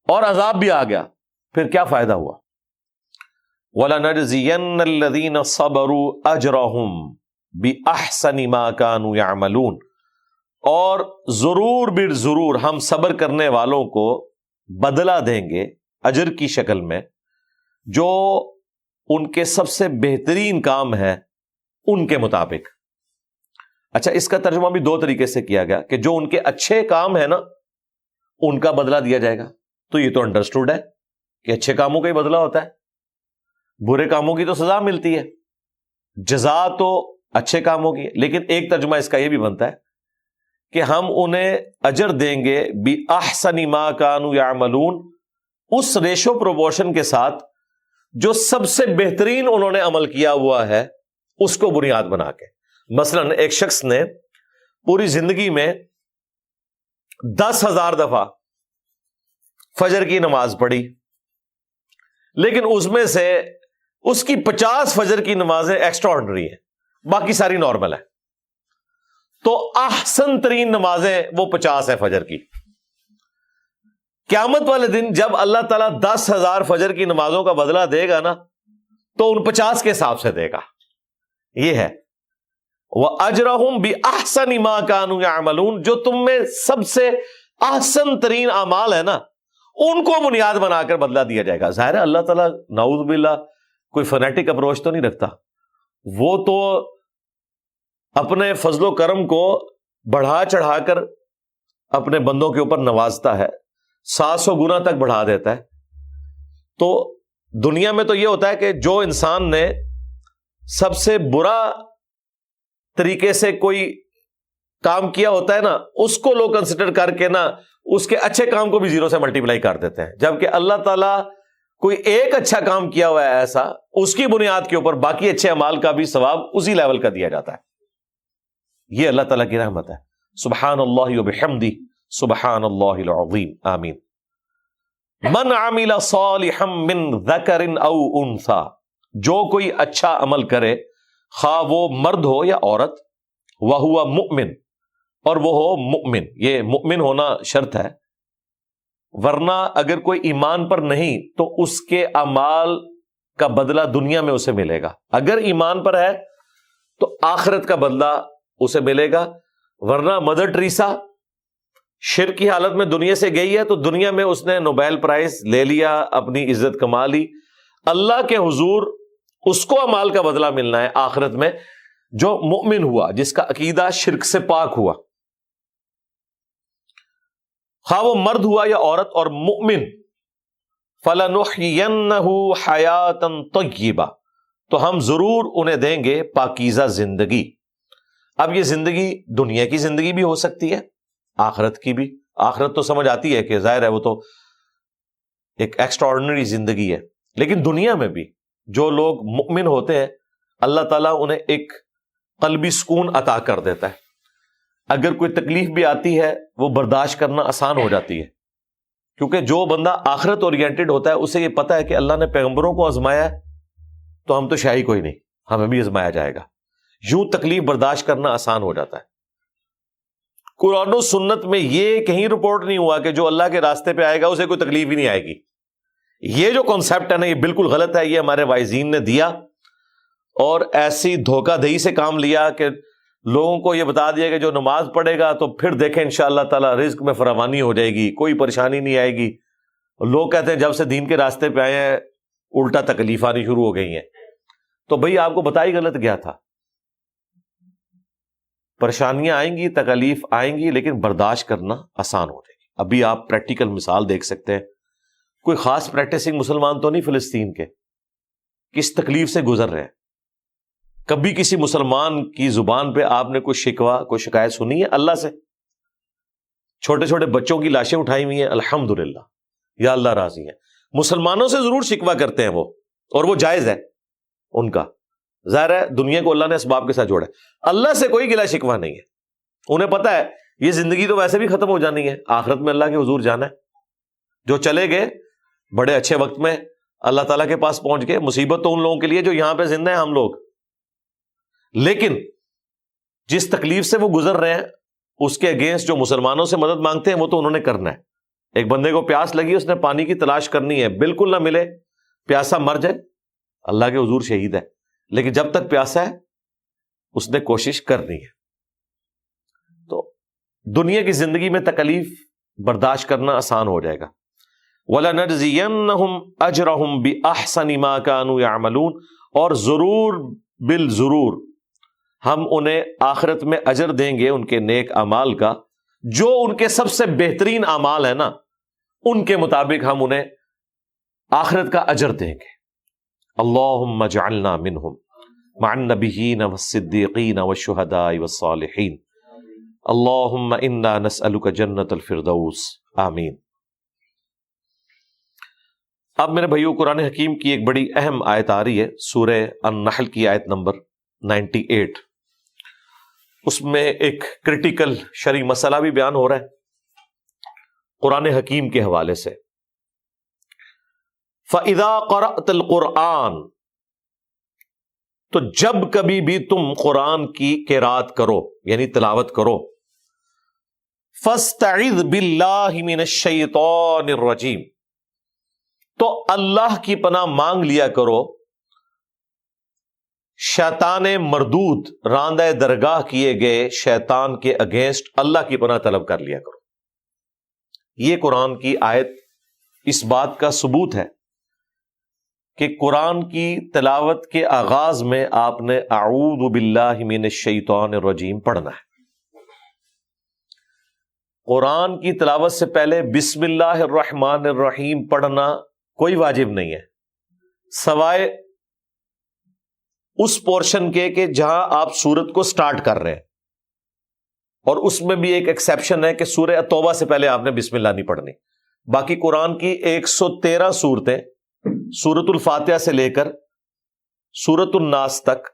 اور عذاب بھی آ گیا، پھر کیا فائدہ ہوا؟ وَلَنَجْزِيَنَّ الَّذِينَ صَبَرُوا أَجْرَهُمْ بِأَحْسَنِ مَا كَانُوا يَعْمَلُونَ، اور ضرور بر ضرور ہم صبر کرنے والوں کو بدلہ دیں گے اجر کی شکل میں، جو ان کے سب سے بہترین کام ہے ان کے مطابق۔ اچھا، اس کا ترجمہ بھی 2 طریقے سے کیا گیا کہ جو ان کے اچھے کام ہے نا ان کا بدلہ دیا جائے گا، تو یہ تو انڈرسٹوڈ ہے کہ اچھے کاموں کا ہی بدلہ ہوتا ہے، برے کاموں کی تو سزا ملتی ہے، جزا تو اچھے کاموں کی ہے۔ لیکن ایک ترجمہ اس کا یہ بھی بنتا ہے کہ ہم انہیں اجر دیں گے بِأَحْسَنِ مَا كَانُوا يَعْمَلُونَ، اس ریشو پروپورشن کے ساتھ جو سب سے بہترین انہوں نے عمل کیا ہوا ہے اس کو بنیاد بنا کے۔ مثلا ایک شخص نے پوری زندگی میں 10,000 دفعہ فجر کی نماز پڑھی، لیکن اس میں سے اس کی 50 فجر کی نمازیں ایکسٹرا آرڈنری ہیں، باقی ساری نارمل ہیں، تو احسن ترین نمازیں وہ 50 ہیں فجر کی۔ قیامت والے دن جب اللہ تعالیٰ 10,000 فجر کی نمازوں کا بدلہ دے گا نا، تو ان 50 کے حساب سے دے گا۔ یہ ہے وَأَجْرَهُمْ بِأَحْسَنِ مَا كَانُوا يَعْمَلُونَ، جو تم میں سب سے احسن ترین اعمال ہے نا ان کو بنیاد بنا کر بدلہ دیا جائے گا۔ ظاہر ہے اللہ تعالیٰ نعوذ باللہ کوئی فنیٹک اپروچ تو نہیں رکھتا، وہ تو اپنے فضل و کرم کو بڑھا چڑھا کر اپنے بندوں کے اوپر نوازتا ہے، 700 گنا تک بڑھا دیتا ہے۔ تو دنیا میں تو یہ ہوتا ہے کہ جو انسان نے سب سے برا طریقے سے کوئی کام کیا ہوتا ہے نا، اس کو لوگ کنسیڈر کر کے نا اس کے اچھے کام کو بھی 0 سے ملٹیپلائی کر دیتے ہیں، جبکہ اللہ تعالیٰ کوئی ایک اچھا کام کیا ہوا ہے ایسا، اس کی بنیاد کے اوپر باقی اچھے اعمال کا بھی ثواب اسی لیول کا دیا جاتا ہے۔ یہ اللہ تعالیٰ کی رحمت ہے۔ سبحان اللہ وبحمدہ، سبحان اللہ العظیم، آمین۔ من عمل صالحا من ذکر او انثی، جو کوئی اچھا عمل کرے خواہ وہ مرد ہو یا عورت، وہو مؤمن، اور وہ ہو مؤمن، یہ مؤمن ہونا شرط ہے، ورنہ اگر کوئی ایمان پر نہیں تو اس کے اعمال کا بدلہ دنیا میں اسے ملے گا۔ اگر ایمان پر ہے تو آخرت کا بدلہ اسے ملے گا، ورنہ مدر ٹریسا شرک کی حالت میں دنیا سے گئی ہے تو دنیا میں اس نے نوبیل پرائز لے لیا، اپنی عزت کما لی، اللہ کے حضور اس کو اعمال کا بدلہ ملنا ہے آخرت میں، جو مؤمن ہوا، جس کا عقیدہ شرک سے پاک ہوا، خواہ وہ مرد ہوا یا عورت، اور مؤمن۔ فَلَنُحْيِيَنَّهُ حَيَاةً طَيِّبَةً، تو ہم ضرور انہیں دیں گے پاکیزہ زندگی۔ اب یہ زندگی دنیا کی زندگی بھی ہو سکتی ہے، آخرت کی بھی۔ آخرت تو سمجھ آتی ہے کہ ظاہر ہے وہ تو ایک ایکسٹرا آرڈنری زندگی ہے، لیکن دنیا میں بھی جو لوگ مؤمن ہوتے ہیں اللہ تعالیٰ انہیں ایک قلبی سکون عطا کر دیتا ہے۔ اگر کوئی تکلیف بھی آتی ہے وہ برداشت کرنا آسان ہو جاتی ہے، کیونکہ جو بندہ آخرت اورینٹڈ ہوتا ہے اسے یہ پتا ہے کہ اللہ نے پیغمبروں کو آزمایا ہے تو ہم تو شاہی کوئی نہیں، ہمیں بھی آزمایا جائے گا، یوں تکلیف برداشت کرنا آسان ہو جاتا ہے۔ قرآن و سنت میں یہ کہیں رپورٹ نہیں ہوا کہ جو اللہ کے راستے پہ آئے گا اسے کوئی تکلیف ہی نہیں آئے گی۔ یہ جو کانسیپٹ ہے نا، یہ بالکل غلط ہے، یہ ہمارے وائزین نے دیا اور ایسی دھوکہ دہی سے کام لیا کہ لوگوں کو یہ بتا دیا کہ جو نماز پڑھے گا تو پھر دیکھیں انشاءاللہ تعالی رزق میں فراوانی ہو جائے گی، کوئی پریشانی نہیں آئے گی۔ لوگ کہتے ہیں جب سے دین کے راستے پہ آئے ہیں الٹا تکلیف آنی شروع ہو گئی ہیں۔ تو بھئی آپ کو بتائی غلط گیا تھا، پریشانیاں آئیں گی، تکلیف آئیں گی، لیکن برداشت کرنا آسان ہو جائے گی۔ ابھی آپ پریکٹیکل مثال دیکھ سکتے ہیں، کوئی خاص پریکٹسنگ مسلمان تو نہیں فلسطین کے، کس تکلیف سے گزر رہے ہیں۔ کبھی کسی مسلمان کی زبان پہ آپ نے کوئی شکوہ، کوئی شکایت سنی ہے اللہ سے؟ چھوٹے چھوٹے بچوں کی لاشیں اٹھائی ہوئی ہیں، الحمدللہ، یا اللہ راضی ہے۔ مسلمانوں سے ضرور شکوہ کرتے ہیں وہ، اور وہ جائز ہے ان کا، ظاہر ہے دنیا کو اللہ نے اسباب کے ساتھ جوڑا ہے، اللہ سے کوئی گلہ شکوہ نہیں ہے۔ انہیں پتا ہے یہ زندگی تو ویسے بھی ختم ہو جانی ہے، آخرت میں اللہ کے حضور جانا ہے۔ جو چلے گئے بڑے اچھے وقت میں اللہ تعالیٰ کے پاس پہنچ گئے، مصیبت تو ان لوگوں کے لیے جو یہاں پہ زندہ ہیں ہم لوگ، لیکن جس تکلیف سے وہ گزر رہے ہیں اس کے اگینسٹ جو مسلمانوں سے مدد مانگتے ہیں وہ تو انہوں نے کرنا ہے۔ ایک بندے کو پیاس لگی، اس نے پانی کی تلاش کرنی ہے، بالکل نہ ملے، پیاسا مر جائے، اللہ کے حضور شہید ہے، لیکن جب تک پیاسا ہے اس نے کوشش کرنی ہے۔ تو دنیا کی زندگی میں تکلیف برداشت کرنا آسان ہو جائے گا۔ وَلَنَجْزِيَنَّهُمْ أَجْرَهُمْ بِأَحْسَنِ مَا كَانُوا يَعْمَلُونَ، اور ضرور بالضرور ہم انہیں آخرت میں اجر دیں گے ان کے نیک اعمال کا، جو ان کے سب سے بہترین اعمال ہیں نا ان کے مطابق ہم انہیں آخرت کا اجر دیں گے۔ اللہم اجعلنا منہم مع النبیین والصدیقین والشہداء والصالحین، اللہم انا نسألک جنت الفردوس، آمین۔ اب میرے بھائیو، قرآن حکیم کی ایک بڑی اہم آیت آ رہی ہے، سورہ النحل کی آیت نمبر 98۔ اس میں ایک کرٹیکل شرعی مسئلہ بھی بیان ہو رہا ہے قرآن حکیم کے حوالے سے۔ فَإِذَا قَرَأْتَ الْقُرْآنَ، تو جب کبھی بھی تم قرآن کی قرات کرو یعنی تلاوت کرو، فَاسْتَعِذْ بِاللَّهِ مِنَ الشَّيْطَانِ الرَّجِيمِ، تو اللہ کی پناہ مانگ لیا کرو شیطان مردود راندہ درگاہ کیے گئے شیطان کے اگینسٹ اللہ کی پناہ طلب کر لیا کرو. یہ قرآن کی آیت اس بات کا ثبوت ہے کہ قرآن کی تلاوت کے آغاز میں آپ نے اعوذ باللہ من الشیطان الرجیم پڑھنا ہے. قرآن کی تلاوت سے پہلے بسم اللہ الرحمن الرحیم پڑھنا کوئی واجب نہیں ہے، سوائے اس پورشن کے کہ جہاں آپ سورت کو سٹارٹ کر رہے ہیں، اور اس میں بھی ایک ایکسیپشن ہے کہ سورہ توبہ سے پہلے آپ نے بسم اللہ نہیں پڑھنی. باقی قرآن کی 113 سورتیں سورۃ الفاتحہ سے لے کر سورۃ الناس تک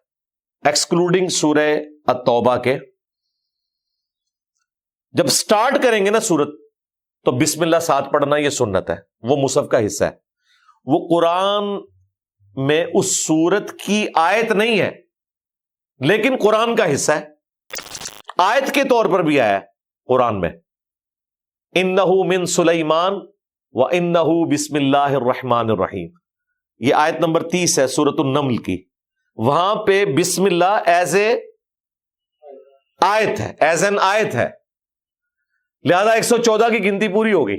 ایکسکلوڈنگ سورہ التوبہ کے، جب سٹارٹ کریں گے نا سورت تو بسم اللہ ساتھ پڑھنا یہ سنت ہے، وہ مصحف کا حصہ ہے. وہ قرآن میں اس سورت کی آیت نہیں ہے لیکن قرآن کا حصہ ہے، آیت کے طور پر بھی آیا ہے قرآن میں. انہ من سلیمان وانہ بسم اللہ الرحمن الرحیم، یہ آیت نمبر 30 ہے سورۃ النمل کی. وہاں پہ بسم اللہ ایز اے آیت ہے، ایز این آیت ہے، لہذا 114 کی گنتی پوری ہو گئی.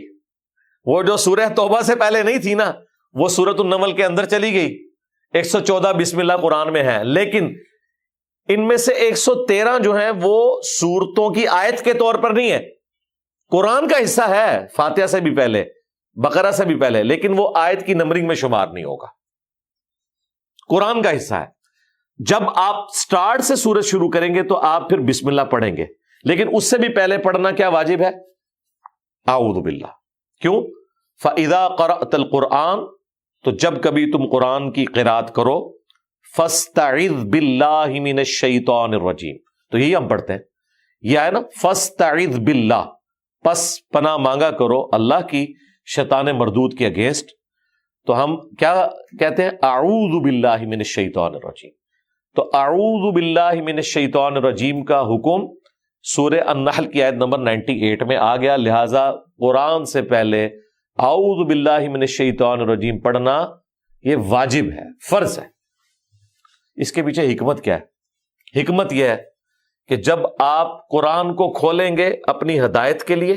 وہ جو سورہ توبہ سے پہلے نہیں تھی نا وہ سورۃ النمل کے اندر چلی گئی. 114 بسم اللہ قرآن میں ہے، لیکن ان میں سے 113 جو ہیں وہ سورتوں کی آیت کے طور پر نہیں ہے، قرآن کا حصہ ہے، فاتحہ سے بھی پہلے، بقرہ سے بھی پہلے، لیکن وہ آیت کی نمبرنگ میں شمار نہیں ہوگا، قرآن کا حصہ ہے. جب آپ سٹارٹ سے سورت شروع کریں گے تو آپ پھر بسم اللہ پڑھیں گے، لیکن اس سے بھی پہلے پڑھنا کیا واجب ہے؟ اعوذ باللہ. کیوں؟ فَإِذَا قَرَأْتَ الْقُرْآنَ، تو جب کبھی تم قرآن کی قرات کرو، فَاسْتَعِذْ بِاللَّهِ مِنَ الشَّيْطَانِ الرَّجِيمِ، تو یہی ہم پڑھتے ہیں، یہ ہے نا فَاسْتَعِذْ بِاللَّهِ، پس پناہ مانگا کرو اللہ کی شیطان مردود کے اگینسٹ. تو ہم کیا کہتے ہیں؟ اعوذ باللہ من الشیطان الرجیم. تو اعوذ باللہ من الشیطان الرجیم کا حکم سورہ النحل کی آیت نمبر 98 میں آ گیا، لہذا قرآن سے پہلے اعوذ باللہ من الشیطان الرجیم پڑھنا یہ واجب ہے، فرض ہے. اس کے پیچھے حکمت کیا ہے؟ حکمت یہ ہے کہ جب آپ قرآن کو کھولیں گے اپنی ہدایت کے لیے،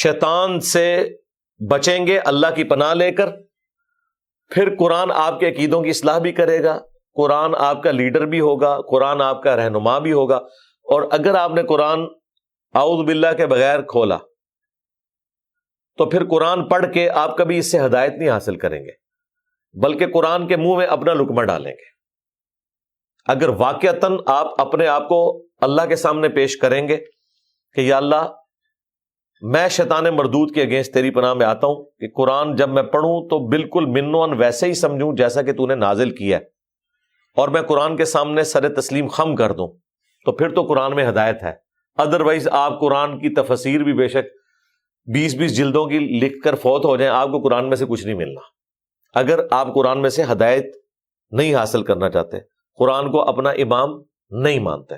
شیطان سے بچیں گے اللہ کی پناہ لے کر، پھر قرآن آپ کے عقیدوں کی اصلاح بھی کرے گا، قرآن آپ کا لیڈر بھی ہوگا، قرآن آپ کا رہنما بھی ہوگا. اور اگر آپ نے قرآن اعوذ باللہ کے بغیر کھولا تو پھر قرآن پڑھ کے آپ کبھی اس سے ہدایت نہیں حاصل کریں گے، بلکہ قرآن کے منہ میں اپنا لقمہ ڈالیں گے. اگر واقعتاً آپ اپنے آپ کو اللہ کے سامنے پیش کریں گے کہ یا اللہ میں شیطان مردود کے اگینسٹ تیری پناہ میں آتا ہوں کہ قرآن جب میں پڑھوں تو بالکل منون ویسے ہی سمجھوں جیسا کہ تو نے نازل کیا ہے، اور میں قرآن کے سامنے سر تسلیم خم کر دوں، تو پھر تو قرآن میں ہدایت ہے. ادروائز آپ قرآن کی تفسیر بھی بے شک 20 جلدوں کی لکھ کر فوت ہو جائیں، آپ کو قرآن میں سے کچھ نہیں ملنا. اگر آپ قرآن میں سے ہدایت نہیں حاصل کرنا چاہتے، قرآن کو اپنا امام نہیں مانتے،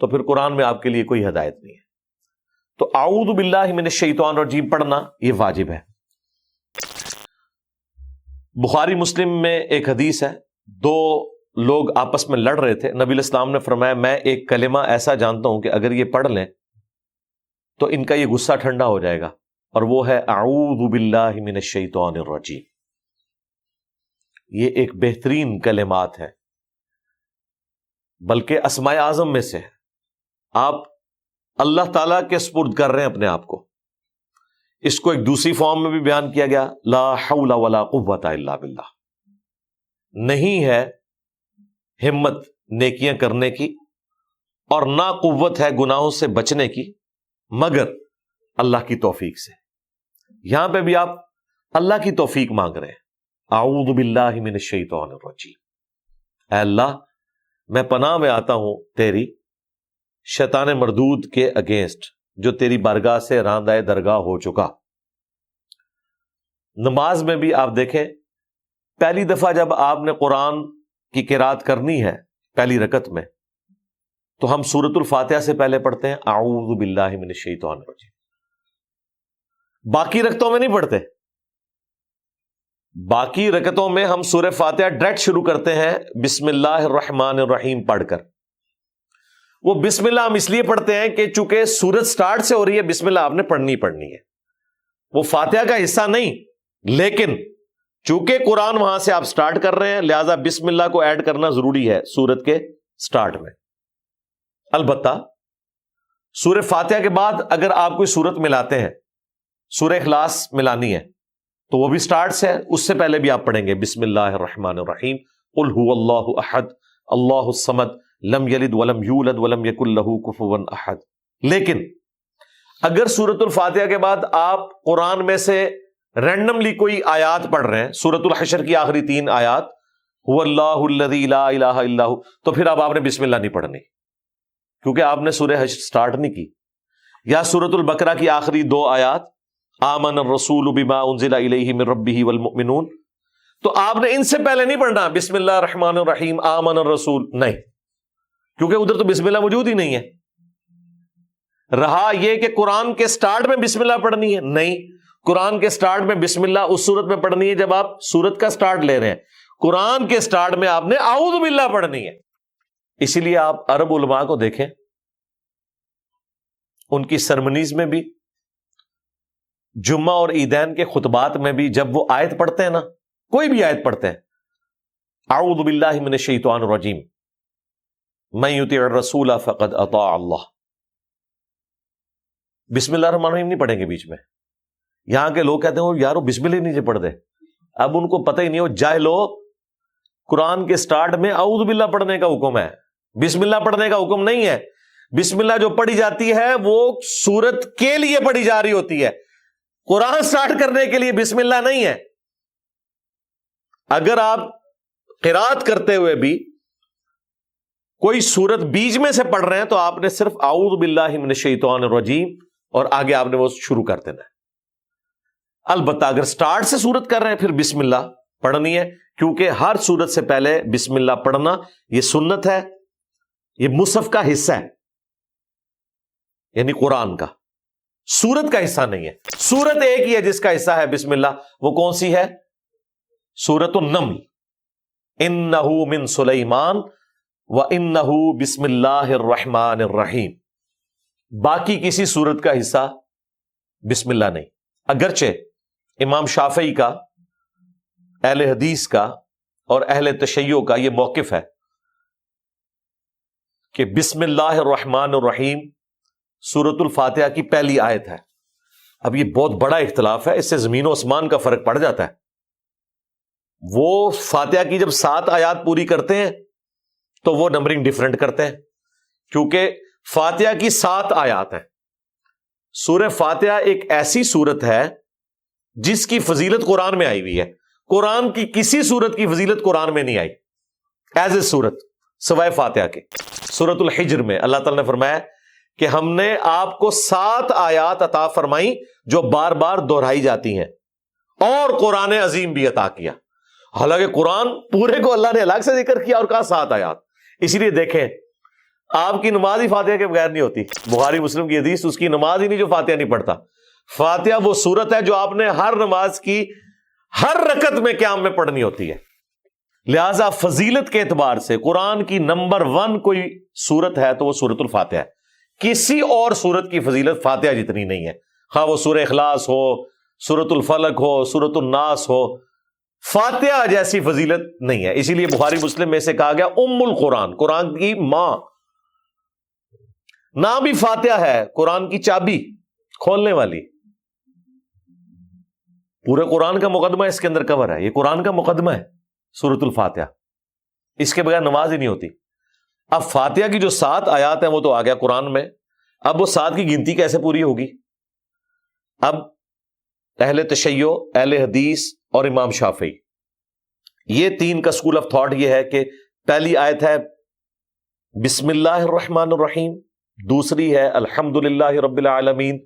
تو پھر قرآن میں آپ کے لیے کوئی ہدایت نہیں ہے. تو اعوذ باللہ من الشیطان الرجیم پڑھنا یہ واجب ہے. بخاری مسلم میں ایک حدیث ہے، دو لوگ آپس میں لڑ رہے تھے، نبی علیہ السلام نے فرمایا میں ایک کلمہ ایسا جانتا ہوں کہ اگر یہ پڑھ لیں تو ان کا یہ غصہ ٹھنڈا ہو جائے گا، اور وہ ہے اعوذ باللہ من الشیطان الرجیم. یہ ایک بہترین کلمات ہے، بلکہ اسماء اعظم میں سے ہے. آپ اللہ تعالیٰ کے سپرد کر رہے ہیں اپنے آپ کو. اس کو ایک دوسری فارم میں بھی بیان کیا گیا، لا حول ولا قوت الا باللہ. نہیں ہے ہمت نیکیاں کرنے کی اور نہ قوت ہے گناہوں سے بچنے کی مگر اللہ کی توفیق سے. یہاں پہ بھی آپ اللہ کی توفیق مانگ رہے ہیں. اعوذ باللہ من الشیطان الرجیم، اے اللہ میں پناہ میں آتا ہوں تیری شیطان مردود کے اگینسٹ جو تیری بارگاہ سے راندہ درگاہ ہو چکا. نماز میں بھی آپ دیکھیں، پہلی دفعہ جب آپ نے قرآن کی قرات کرنی ہے پہلی رکعت میں تو ہم سورۃ الفاتحہ سے پہلے پڑھتے ہیں اعوذ باللہ من الشیطان الرجیم. باقی رکعتوں میں نہیں پڑھتے. باقی رکعتوں میں ہم سورہ فاتحہ ڈائریکٹ شروع کرتے ہیں بسم اللہ الرحمن الرحیم پڑھ کر. وہ بسم اللہ ہم اس لیے پڑھتے ہیں کہ چونکہ سورت سٹارٹ سے ہو رہی ہے، بسم اللہ آپ نے پڑھنی ہے. وہ فاتحہ کا حصہ نہیں، لیکن چونکہ قرآن وہاں سے آپ سٹارٹ کر رہے ہیں، لہذا بسم اللہ کو ایڈ کرنا ضروری ہے سورت کے سٹارٹ میں. البتہ سورہ فاتحہ کے بعد اگر آپ کوئی سورت ملاتے ہیں، سورہ اخلاص ملانی ہے تو وہ بھی سٹارٹ سے ہے، اس سے پہلے بھی آپ پڑھیں گے بسم اللہ الرحمن الرحیم قل هو اللہ احد اللہ الصمد لم یلد ولم یولد ولم یکن لہ کفوا احد. لیکن اگر سورۃ الفاتحہ کے بعد آپ قرآن میں سے رینڈملی کوئی آیات پڑھ رہے ہیں، سورۃ الحشر کی آخری 3 آیات هو اللہ الذی لا الہ الا هو، تو پھر اب آپ نے بسم اللہ نہیں پڑھنی، کیونکہ آپ نے سورہ حشر سٹارٹ نہیں کی. یا سورۃ البقرہ کی آخری 2 آیات آمن الرسول بما انزل الیہ من ربہ والمؤمنون، تو آپ نے ان سے پہلے نہیں پڑھنا بسم اللہ الرحمن الرحیم آمن الرسول، نہیں، کیونکہ ادھر تو بسم اللہ موجود ہی نہیں ہے. رہا یہ کہ قرآن کے سٹارٹ میں بسم اللہ پڑھنی ہے، نہیں، قرآن کے سٹارٹ میں بسم اللہ اس صورت میں پڑھنی ہے جب آپ سورت کا سٹارٹ لے رہے ہیں. قرآن کے سٹارٹ میں آپ نے اعوذ باللہ پڑھنی ہے. اسی لیے آپ عرب علماء کو دیکھیں، ان کی سرمنیز میں بھی، جمعہ اور عیدین کے خطبات میں بھی، جب وہ آیت پڑھتے ہیں نا، کوئی بھی آیت پڑھتے ہیں، اعوذ باللہ من الشیطان الرجیم من یطع الرسول فقد اطاع اللہ، بسم اللہ الرحمن الرحیم نہیں پڑھیں گے بیچ میں. یہاں کے لوگ کہتے ہیں یار وہ بسم اللہ نہیں پڑھ دے، اب ان کو پتہ ہی نہیں، وہ جاہل لوگ، قرآن کے سٹارٹ میں اعوذ باللہ پڑھنے کا حکم ہے، بسم اللہ پڑھنے کا حکم نہیں ہے. بسم اللہ جو پڑھی جاتی ہے وہ سورت کے لیے پڑھی جا رہی ہوتی ہے، قرآن سٹارٹ کرنے کے لیے بسم اللہ نہیں ہے. اگر آپ قرات کرتے ہوئے بھی کوئی سورت بیچ میں سے پڑھ رہے ہیں تو آپ نے صرف اعوذ باللہ من الشیطان الرجیم اور آگے آپ نے وہ شروع کر دینا ہے. البتہ اگر سٹارٹ سے سورت کر رہے ہیں پھر بسم اللہ پڑھنی ہے، کیونکہ ہر سورت سے پہلے بسم اللہ پڑھنا یہ سنت ہے، یہ مصحف کا حصہ ہے، یعنی قرآن کا، سورت کا حصہ نہیں ہے. سورت ایک ہی ہے جس کا حصہ ہے بسم اللہ، وہ کون سی ہے؟ سورۃ النمل، انہ من سلیمان وانہ بسم اللہ الرحمن الرحیم. باقی کسی سورت کا حصہ بسم اللہ نہیں. اگرچہ امام شافعی کا، اہل حدیث کا اور اہل تشیع کا یہ موقف ہے کہ بسم اللہ الرحمن الرحیم سورۃ الفاتحہ کی پہلی آیت ہے. اب یہ بہت بڑا اختلاف ہے، اس سے زمین و آسمان کا فرق پڑ جاتا ہے. وہ فاتحہ کی جب 7 آیات پوری کرتے ہیں تو وہ نمبرنگ ڈیفرنٹ کرتے ہیں، کیونکہ فاتحہ کی 7 آیات ہیں. سورہ فاتحہ ایک ایسی سورت ہے جس کی فضیلت قرآن میں آئی ہوئی ہے. قرآن کی کسی سورت کی فضیلت قرآن میں نہیں آئی ایز اے سورت سوائے فاتحہ کے. سورۃ الحجر میں اللہ تعالیٰ نے فرمایا کہ ہم نے آپ کو 7 آیات عطا فرمائی جو بار بار دہرائی جاتی ہیں، اور قرآن عظیم بھی عطا کیا. حالانکہ قرآن پورے کو اللہ نے الگ سے ذکر کیا اور کہا 7 آیات. اسی لیے دیکھیں آپ کی نماز ہی فاتحہ کے بغیر نہیں ہوتی. بخاری مسلم کی حدیث، اس کی نماز ہی نہیں جو فاتحہ نہیں پڑھتا. فاتحہ وہ سورت ہے جو آپ نے ہر نماز کی ہر رکعت میں قیام میں پڑھنی ہوتی ہے. لہذا فضیلت کے اعتبار سے قرآن کی نمبر 1 کوئی سورت ہے تو وہ سورۃ الفاتحہ ہے. کسی اور سورت کی فضیلت فاتحہ جتنی نہیں ہے، خواہ وہ سورہ اخلاص ہو، سورۃ الفلق ہو، سورۃ الناس ہو، فاتحہ جیسی فضیلت نہیں ہے. اسی لیے بخاری مسلم میں سے کہا گیا ام القرآن، قرآن کی ماں. نام بھی فاتحہ ہے، قرآن کی چابی کھولنے والی. پورے قرآن کا مقدمہ اس کے اندر کور ہے، یہ قرآن کا مقدمہ ہے سورۃ الفاتحہ. اس کے بغیر نماز ہی نہیں ہوتی. اب فاتحہ کی جو 7 آیات ہیں وہ تو آ گیا قرآن میں، اب وہ 7 کی گنتی کیسے پوری ہوگی؟ اب اہل تشیع، اہل حدیث اور امام شافعی، یہ 3 کا اسکول آف تھاٹ یہ ہے کہ پہلی آیت ہے بسم اللہ الرحمن الرحیم، دوسری ہے الحمدللہ رب العالمین،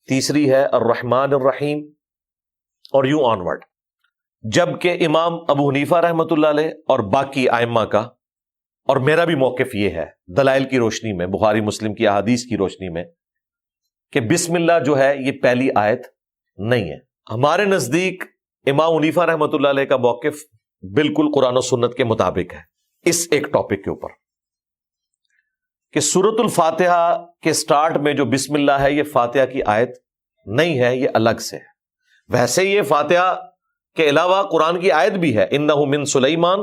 تیسری ہے الرحمن الرحیم، اور یوں آنورڈ. جبکہ امام ابو حنیفہ رحمۃ اللہ علیہ اور باقی ائمہ کا، اور میرا بھی موقف یہ ہے دلائل کی روشنی میں، بخاری مسلم کی احادیث کی روشنی میں، کہ بسم اللہ جو ہے یہ پہلی آیت نہیں ہے. ہمارے نزدیک امام حنیفہ رحمۃ اللہ علیہ کا موقف بالکل قرآن و سنت کے مطابق ہے اس ایک ٹاپک کے اوپر کہ سورۃ الفاتحہ کے سٹارٹ میں جو بسم اللہ ہے یہ فاتحہ کی آیت نہیں ہے، یہ الگ سے ہے۔ ویسے یہ فاتحہ کے علاوہ قرآن کی آیت بھی ہے، انہ من سلیمان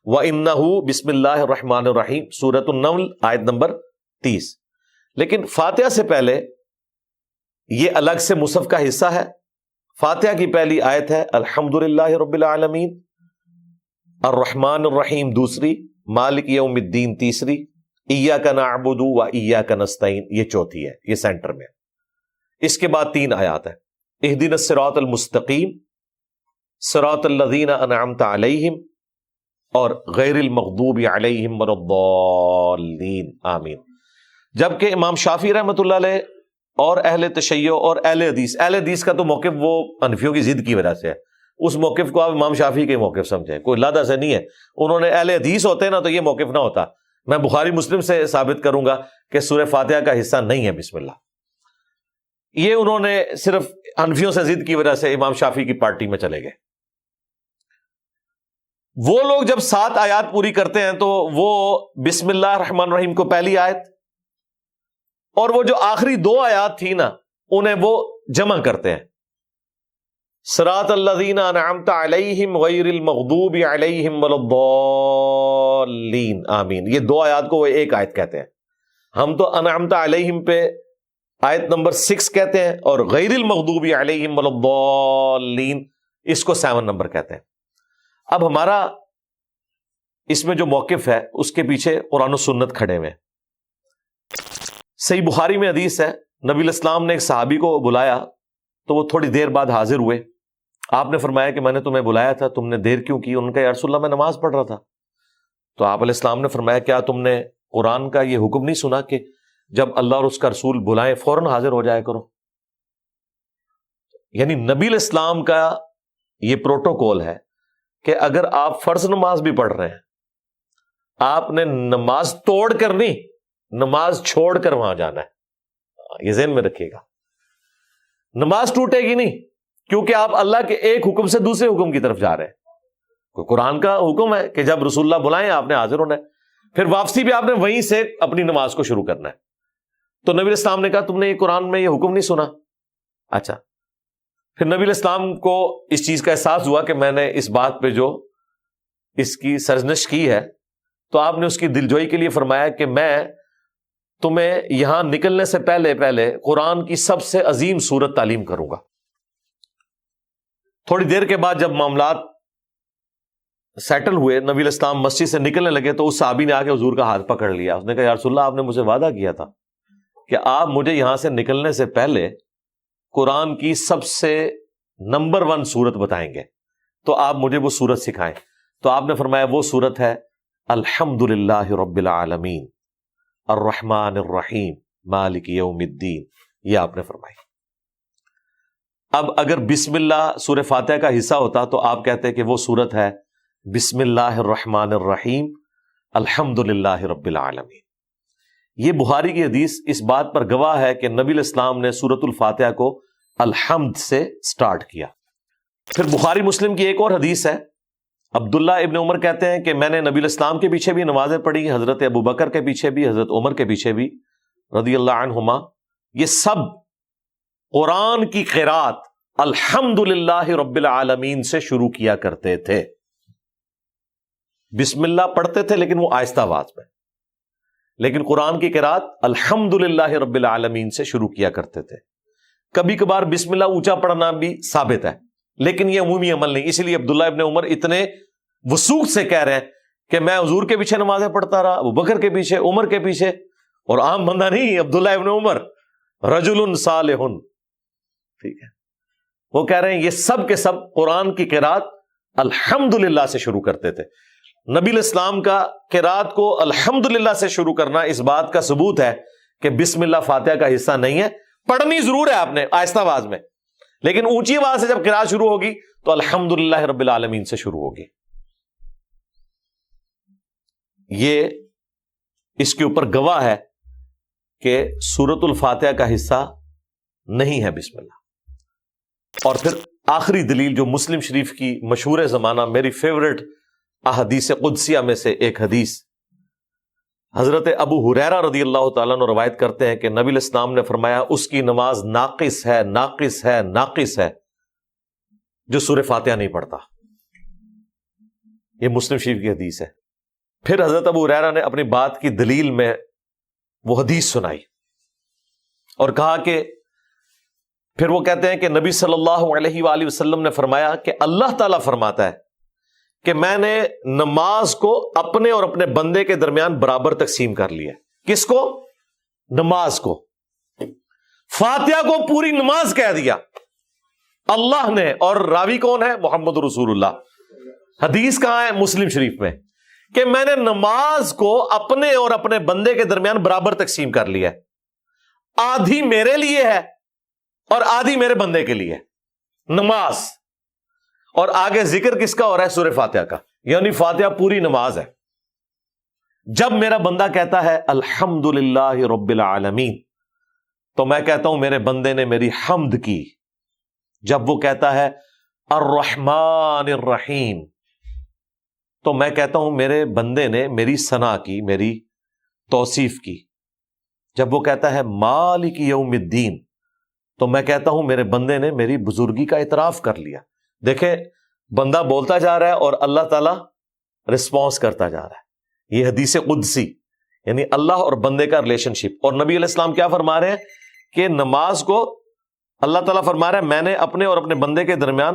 وانہ بسم اللہ الرحمن الرحیم، سورۃ النمل آیت نمبر 30۔ لیکن فاتحہ سے پہلے یہ الگ سے مصحف کا حصہ ہے۔ فاتحہ کی پہلی آیت ہے الحمدللہ رب العالمین، الرحمن الرحیم دوسری، مالک یوم الدین تیسری، ایاک نعبد و ایاک نستعین یہ چوتھی ہے، یہ سینٹر میں ہے۔ اس کے بعد 3 آیات ہیں، اہدنا الصراط المستقیم، صراط الذین انعمت علیہم، اور غیر المغضوب علیہم ولا الضالین آمین۔ جبکہ امام شافعی رحمۃ اللہ علیہ اور اہل تشیع اور اہل حدیث کا تو موقف وہ حنفیوں کی ضد کی وجہ سے ہے، اس موقف کو آپ امام شافعی کے موقف سمجھیں، کوئی لادہ سے نہیں ہے۔ انہوں نے اہل حدیث ہوتے نا تو یہ موقف نہ ہوتا۔ میں بخاری مسلم سے ثابت کروں گا کہ سورہ فاتحہ کا حصہ نہیں ہے بسم اللہ۔ یہ انہوں نے صرف حنفیوں سے ضد کی وجہ سے امام شافعی کی پارٹی میں چلے گئے۔ وہ لوگ جب 7 آیات پوری کرتے ہیں تو وہ بسم اللہ الرحمن الرحیم کو پہلی آیت اور وہ جو آخری 2 آیات تھی نا انہیں وہ جمع کرتے ہیں، صراط الذین انعمت علیہم غیر المغضوب علیہم ولا الضالین آمین، یہ 2 آیات کو وہ ایک آیت کہتے ہیں۔ ہم تو انعمت علیہم پہ آیت نمبر 6 کہتے ہیں اور غیر المغضوب علیہم ولا الضالین اس کو 7 نمبر کہتے ہیں۔ اب ہمارا اس میں جو موقف ہے اس کے پیچھے قرآن و سنت کھڑے ہوئے۔ صحیح بخاری میں حدیث ہے، نبی الاسلام نے ایک صحابی کو بلایا تو وہ تھوڑی دیر بعد حاضر ہوئے۔ آپ نے فرمایا کہ میں نے تمہیں بلایا تھا، تم نے دیر کیوں کی؟ انہوں نے کہا یا رسول اللہ میں نماز پڑھ رہا تھا۔ تو آپ علیہ السلام نے فرمایا کیا تم نے قرآن کا یہ حکم نہیں سنا کہ جب اللہ اور اس کا رسول بلائیں فوراً حاضر ہو جایا کرو؟ یعنی نبی الاسلام کا یہ پروٹوکول ہے کہ اگر آپ فرض نماز بھی پڑھ رہے ہیں، آپ نے نماز توڑ کر نہیں، نماز چھوڑ کر وہاں جانا ہے۔ یہ ذہن میں رکھیے گا، نماز ٹوٹے گی نہیں، کیونکہ آپ اللہ کے ایک حکم سے دوسرے حکم کی طرف جا رہے ہیں۔ کوئی قرآن کا حکم ہے کہ جب رسول اللہ بلائیں آپ نے حاضر ہونا ہے، پھر واپسی بھی آپ نے وہیں سے اپنی نماز کو شروع کرنا ہے۔ تو نبی الاسلام نے کہا تم نے یہ قرآن میں یہ حکم نہیں سنا؟ اچھا، پھر نبی الاسلام کو اس چیز کا احساس ہوا کہ میں نے اس بات پہ جو اس کی سرزنش کی ہے، تو آپ نے اس کی دلجوئی کے لیے فرمایا کہ میں تمہیں یہاں نکلنے سے پہلے قرآن کی سب سے عظیم سورت تعلیم کروں گا۔ تھوڑی دیر کے بعد جب معاملات سیٹل ہوئے، نبی الاسلام مسجد سے نکلنے لگے تو اس صحابی نے آ کے حضور کا ہاتھ پکڑ لیا۔ اس نے کہا یا رسول اللہ آپ نے مجھے وعدہ کیا تھا کہ آپ مجھے یہاں سے نکلنے سے پہلے قرآن کی سب سے نمبر 1 سورت بتائیں گے، تو آپ مجھے وہ سورت سکھائیں۔ تو آپ نے فرمایا وہ سورت ہے الحمدللہ رب العالمین الرحمن الرحیم مالک یوم الدین، یہ آپ نے فرمائی۔ اب اگر بسم اللہ سورہ فاتحہ کا حصہ ہوتا تو آپ کہتے کہ وہ سورت ہے بسم اللہ الرحمن الرحیم الحمدللہ رب العالمین۔ یہ بخاری کی حدیث اس بات پر گواہ ہے کہ نبی الاسلام نے سورۃ الفاتحہ کو الحمد سے سٹارٹ کیا۔ پھر بخاری مسلم کی ایک اور حدیث ہے، عبداللہ ابن عمر کہتے ہیں کہ میں نے نبی الاسلام کے پیچھے بھی نمازیں پڑھی، حضرت ابوبکر کے پیچھے بھی، حضرت عمر کے پیچھے بھی رضی اللہ عنہما، یہ سب قرآن کی قرات الحمدللہ رب العالمین سے شروع کیا کرتے تھے۔ بسم اللہ پڑھتے تھے لیکن وہ آہستہ آواز میں، لیکن قرآن کی قرات الحمدللہ رب العالمین سے شروع کیا کرتے تھے۔ کبھی کبھار بسم اللہ اونچا پڑھنا بھی ثابت ہے، لیکن یہ عمومی عمل نہیں۔ اسی لیے عبداللہ ابن عمر اتنے وثوق سے کہہ رہے ہیں کہ میں حضور کے پیچھے نمازیں پڑھتا رہا، ابو بکر کے پیچھے، عمر کے پیچھے، اور عام بندہ نہیں، عبداللہ ابن عمر رجل صالح، ٹھیک ہے، وہ کہہ رہے ہیں یہ سب کے سب قرآن کی قرات الحمدللہ سے شروع کرتے تھے۔ نبی الاسلام کا قرات کو الحمدللہ سے شروع کرنا اس بات کا ثبوت ہے کہ بسم اللہ فاتحہ کا حصہ نہیں ہے۔ پڑھنی ضرور ہے آپ نے آہستہ آواز میں، لیکن اونچی آواز سے جب قرات شروع ہوگی تو الحمدللہ رب العالمین سے شروع ہوگی۔ یہ اس کے اوپر گواہ ہے کہ سورۃ الفاتحہ کا حصہ نہیں ہے بسم اللہ۔ اور پھر آخری دلیل جو مسلم شریف کی مشہور زمانہ میری فیورٹ احادیث قدسیہ میں سے ایک حدیث، حضرت ابو ہریرہ رضی اللہ تعالیٰ عنہ روایت کرتے ہیں کہ نبی الاسلام نے فرمایا اس کی نماز ناقص ہے، ناقص ہے، ناقص ہے جو سورہ فاتحہ نہیں پڑھتا۔ یہ مسلم شریف کی حدیث ہے۔ پھر حضرت ابو ہریرہ نے اپنی بات کی دلیل میں وہ حدیث سنائی اور کہا کہ پھر وہ کہتے ہیں کہ نبی صلی اللہ علیہ وآلہ وسلم نے فرمایا کہ اللہ تعالیٰ فرماتا ہے کہ میں نے نماز کو اپنے اور اپنے بندے کے درمیان برابر تقسیم کر لیا۔ کس کو؟ نماز کو۔ فاتحہ کو پوری نماز کہہ دیا اللہ نے، اور راوی کون ہے؟ محمد رسول اللہ۔ حدیث کہاں ہے؟ مسلم شریف میں، کہ میں نے نماز کو اپنے اور اپنے بندے کے درمیان برابر تقسیم کر لیا، آدھی میرے لیے ہے اور آدھی میرے بندے کے لیے نماز۔ اور آگے ذکر کس کا ہو رہا ہے؟ سورہ فاتحہ کا، یعنی فاتحہ پوری نماز ہے۔ جب میرا بندہ کہتا ہے الحمدللہ رب العالمین تو میں کہتا ہوں میرے بندے نے میری حمد کی۔ جب وہ کہتا ہے الرحمن الرحیم تو میں کہتا ہوں میرے بندے نے میری ثنا کی، میری توصیف کی۔ جب وہ کہتا ہے مالک یوم الدین تو میں کہتا ہوں میرے بندے نے میری بزرگی کا اعتراف کر لیا۔ دیکھیں، بندہ بولتا جا رہا ہے اور اللہ تعالیٰ رسپانس کرتا جا رہا ہے۔ یہ حدیث قدسی، یعنی اللہ اور بندے کا ریلیشن شپ۔ اور نبی علیہ السلام کیا فرما رہے ہیں کہ نماز کو اللہ تعالیٰ فرما رہا ہے میں نے اپنے اور اپنے بندے کے درمیان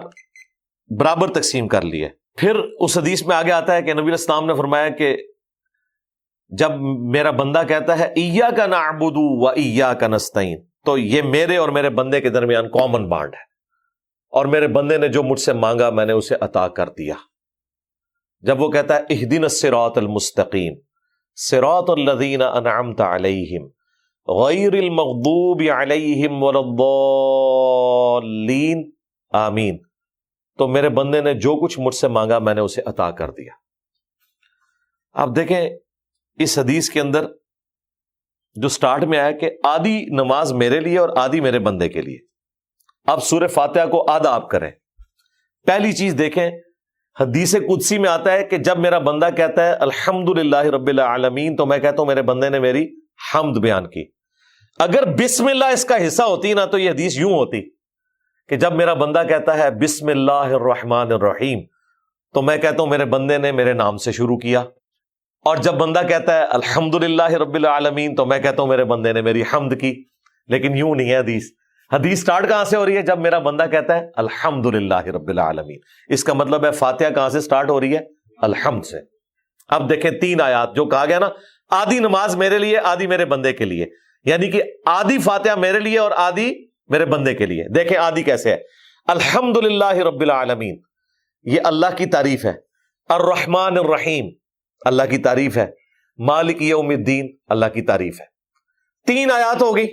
برابر تقسیم کر لی ہے۔ پھر اس حدیث میں آگے آتا ہے کہ نبی علیہ السلام نے فرمایا کہ جب میرا بندہ کہتا ہے ایاک نعبد و ایاک نستعین تو یہ میرے اور میرے بندے کے درمیان کامن بانڈ ہے، اور میرے بندے نے جو مجھ سے مانگا میں نے اسے عطا کر دیا۔ جب وہ کہتا ہے اہدنا الصراط المستقیم صراط الذین انعمت علیہم غیر المغضوب علیہم ولا الضالین آمین، تو میرے بندے نے جو کچھ مجھ سے مانگا میں نے اسے عطا کر دیا۔ آپ دیکھیں اس حدیث کے اندر جو سٹارٹ میں آیا کہ آدھی نماز میرے لیے اور آدھی میرے بندے کے لیے۔ اب سورہ فاتحہ کو آدھا آپ کریں۔ پہلی چیز دیکھیں، حدیث قدسی میں آتا ہے کہ جب میرا بندہ کہتا ہے الحمدللہ رب العالمین تو میں کہتا ہوں میرے بندے نے میری حمد بیان کی۔ اگر بسم اللہ اس کا حصہ ہوتی نا تو یہ حدیث یوں ہوتی کہ جب میرا بندہ کہتا ہے بسم اللہ الرحمن الرحیم تو میں کہتا ہوں میرے بندے نے میرے نام سے شروع کیا، اور جب بندہ کہتا ہے الحمدللہ رب العالمین تو میں کہتا ہوں میرے بندے نے میری حمد کی۔ لیکن یوں نہیں ہے حدیث۔ حدیث سٹارٹ کہاں سے ہو رہی ہے؟ جب میرا بندہ کہتا ہے الحمدللہ رب العالمین۔ اس کا مطلب ہے فاتحہ کہاں سے سٹارٹ ہو رہی ہے؟ الحمد سے۔ اب دیکھیں تین آیات جو کہا گیا نا، آدھی نماز میرے لیے آدھی میرے بندے کے لیے، یعنی کہ آدھی فاتحہ میرے لیے اور آدھی میرے بندے کے لیے۔ دیکھیں آدھی کیسے ہے۔ الحمدللہ رب العالمین یہ اللہ کی تعریف ہے، الرحمن الرحیم اللہ کی تعریف ہے، مالک یوم الدین اللہ کی تعریف ہے۔ تین آیات ہو گئی۔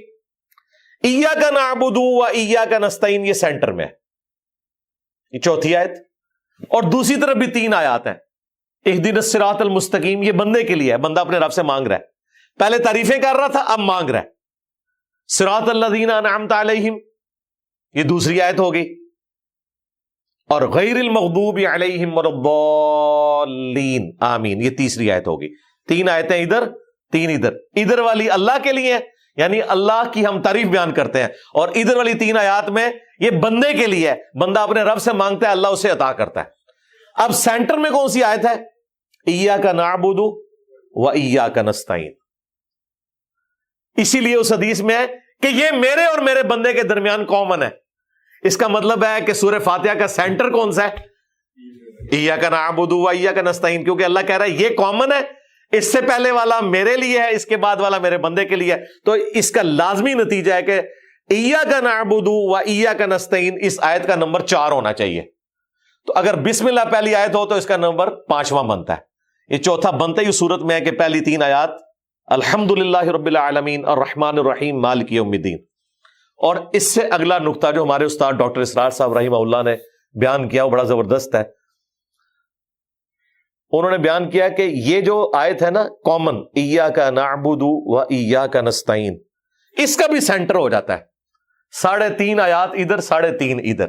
ایاک نعبد و ایاک نستعین یہ سینٹر میں ہے، یہ چوتھی آیت، اور دوسری طرف بھی تین آیات ہیں۔ اہدنا الصراط المستقیم یہ بندے کے لیے ہے، بندہ اپنے رب سے مانگ رہا ہے، پہلے تعریفیں کر رہا تھا اب مانگ رہا ہے۔ صراط الذین انعمت علیہم یہ دوسری آیت ہو گئی، اور غیر المغضوب علیہم ولا الضالین آمین یہ تیسری آیت ہوگی۔ تین آیتیں ادھر تین ادھر، ادھر والی اللہ کے لیے یعنی اللہ کی ہم تعریف بیان کرتے ہیں، اور ادھر والی تین آیات میں یہ بندے کے لیے ہے، بندہ اپنے رب سے مانگتا ہے اللہ اسے عطا کرتا ہے۔ اب سینٹر میں کون سی آیت ہے؟ ایاک نعبد و ایاک نستعین۔ اسی لیے اس حدیث میں ہے کہ یہ میرے اور میرے بندے کے درمیان کامن ہے۔ اس کا مطلب ہے کہ سورہ فاتحہ کا سینٹر کون سا ہے؟ ایاک نعبد و ایاک نستعین، کیونکہ اللہ کہہ رہا ہے یہ کامن ہے، اس سے پہلے والا میرے لیے ہے، اس کے بعد والا میرے بندے کے لیے ہے۔ تو اس کا لازمی نتیجہ ہے کہ ایاک نعبد و ایاک نستعین اس آیت کا نمبر 4 ہونا چاہیے۔ تو اگر بسم اللہ پہلی آیت ہو تو اس کا نمبر 5واں بنتا ہے۔ یہ چوتھا بنتا ہی اس صورت میں ہے کہ پہلی تین آیات الحمدللہ رب العالمین الرحمن الرحیم مالک یوم الدین۔ اور اس سے اگلا نقطہ جو ہمارے استاد ڈاکٹر اسرار صاحب رحمہ اللہ نے بیان کیا وہ بڑا زبردست ہے۔ انہوں نے بیان کیا کہ یہ جو آیت ہے نا کامن ایاک نعبد و ایاک نستعین، اس کا بھی سینٹر ہو جاتا ہے۔ 3.5 آیات ادھر 3.5 ادھر۔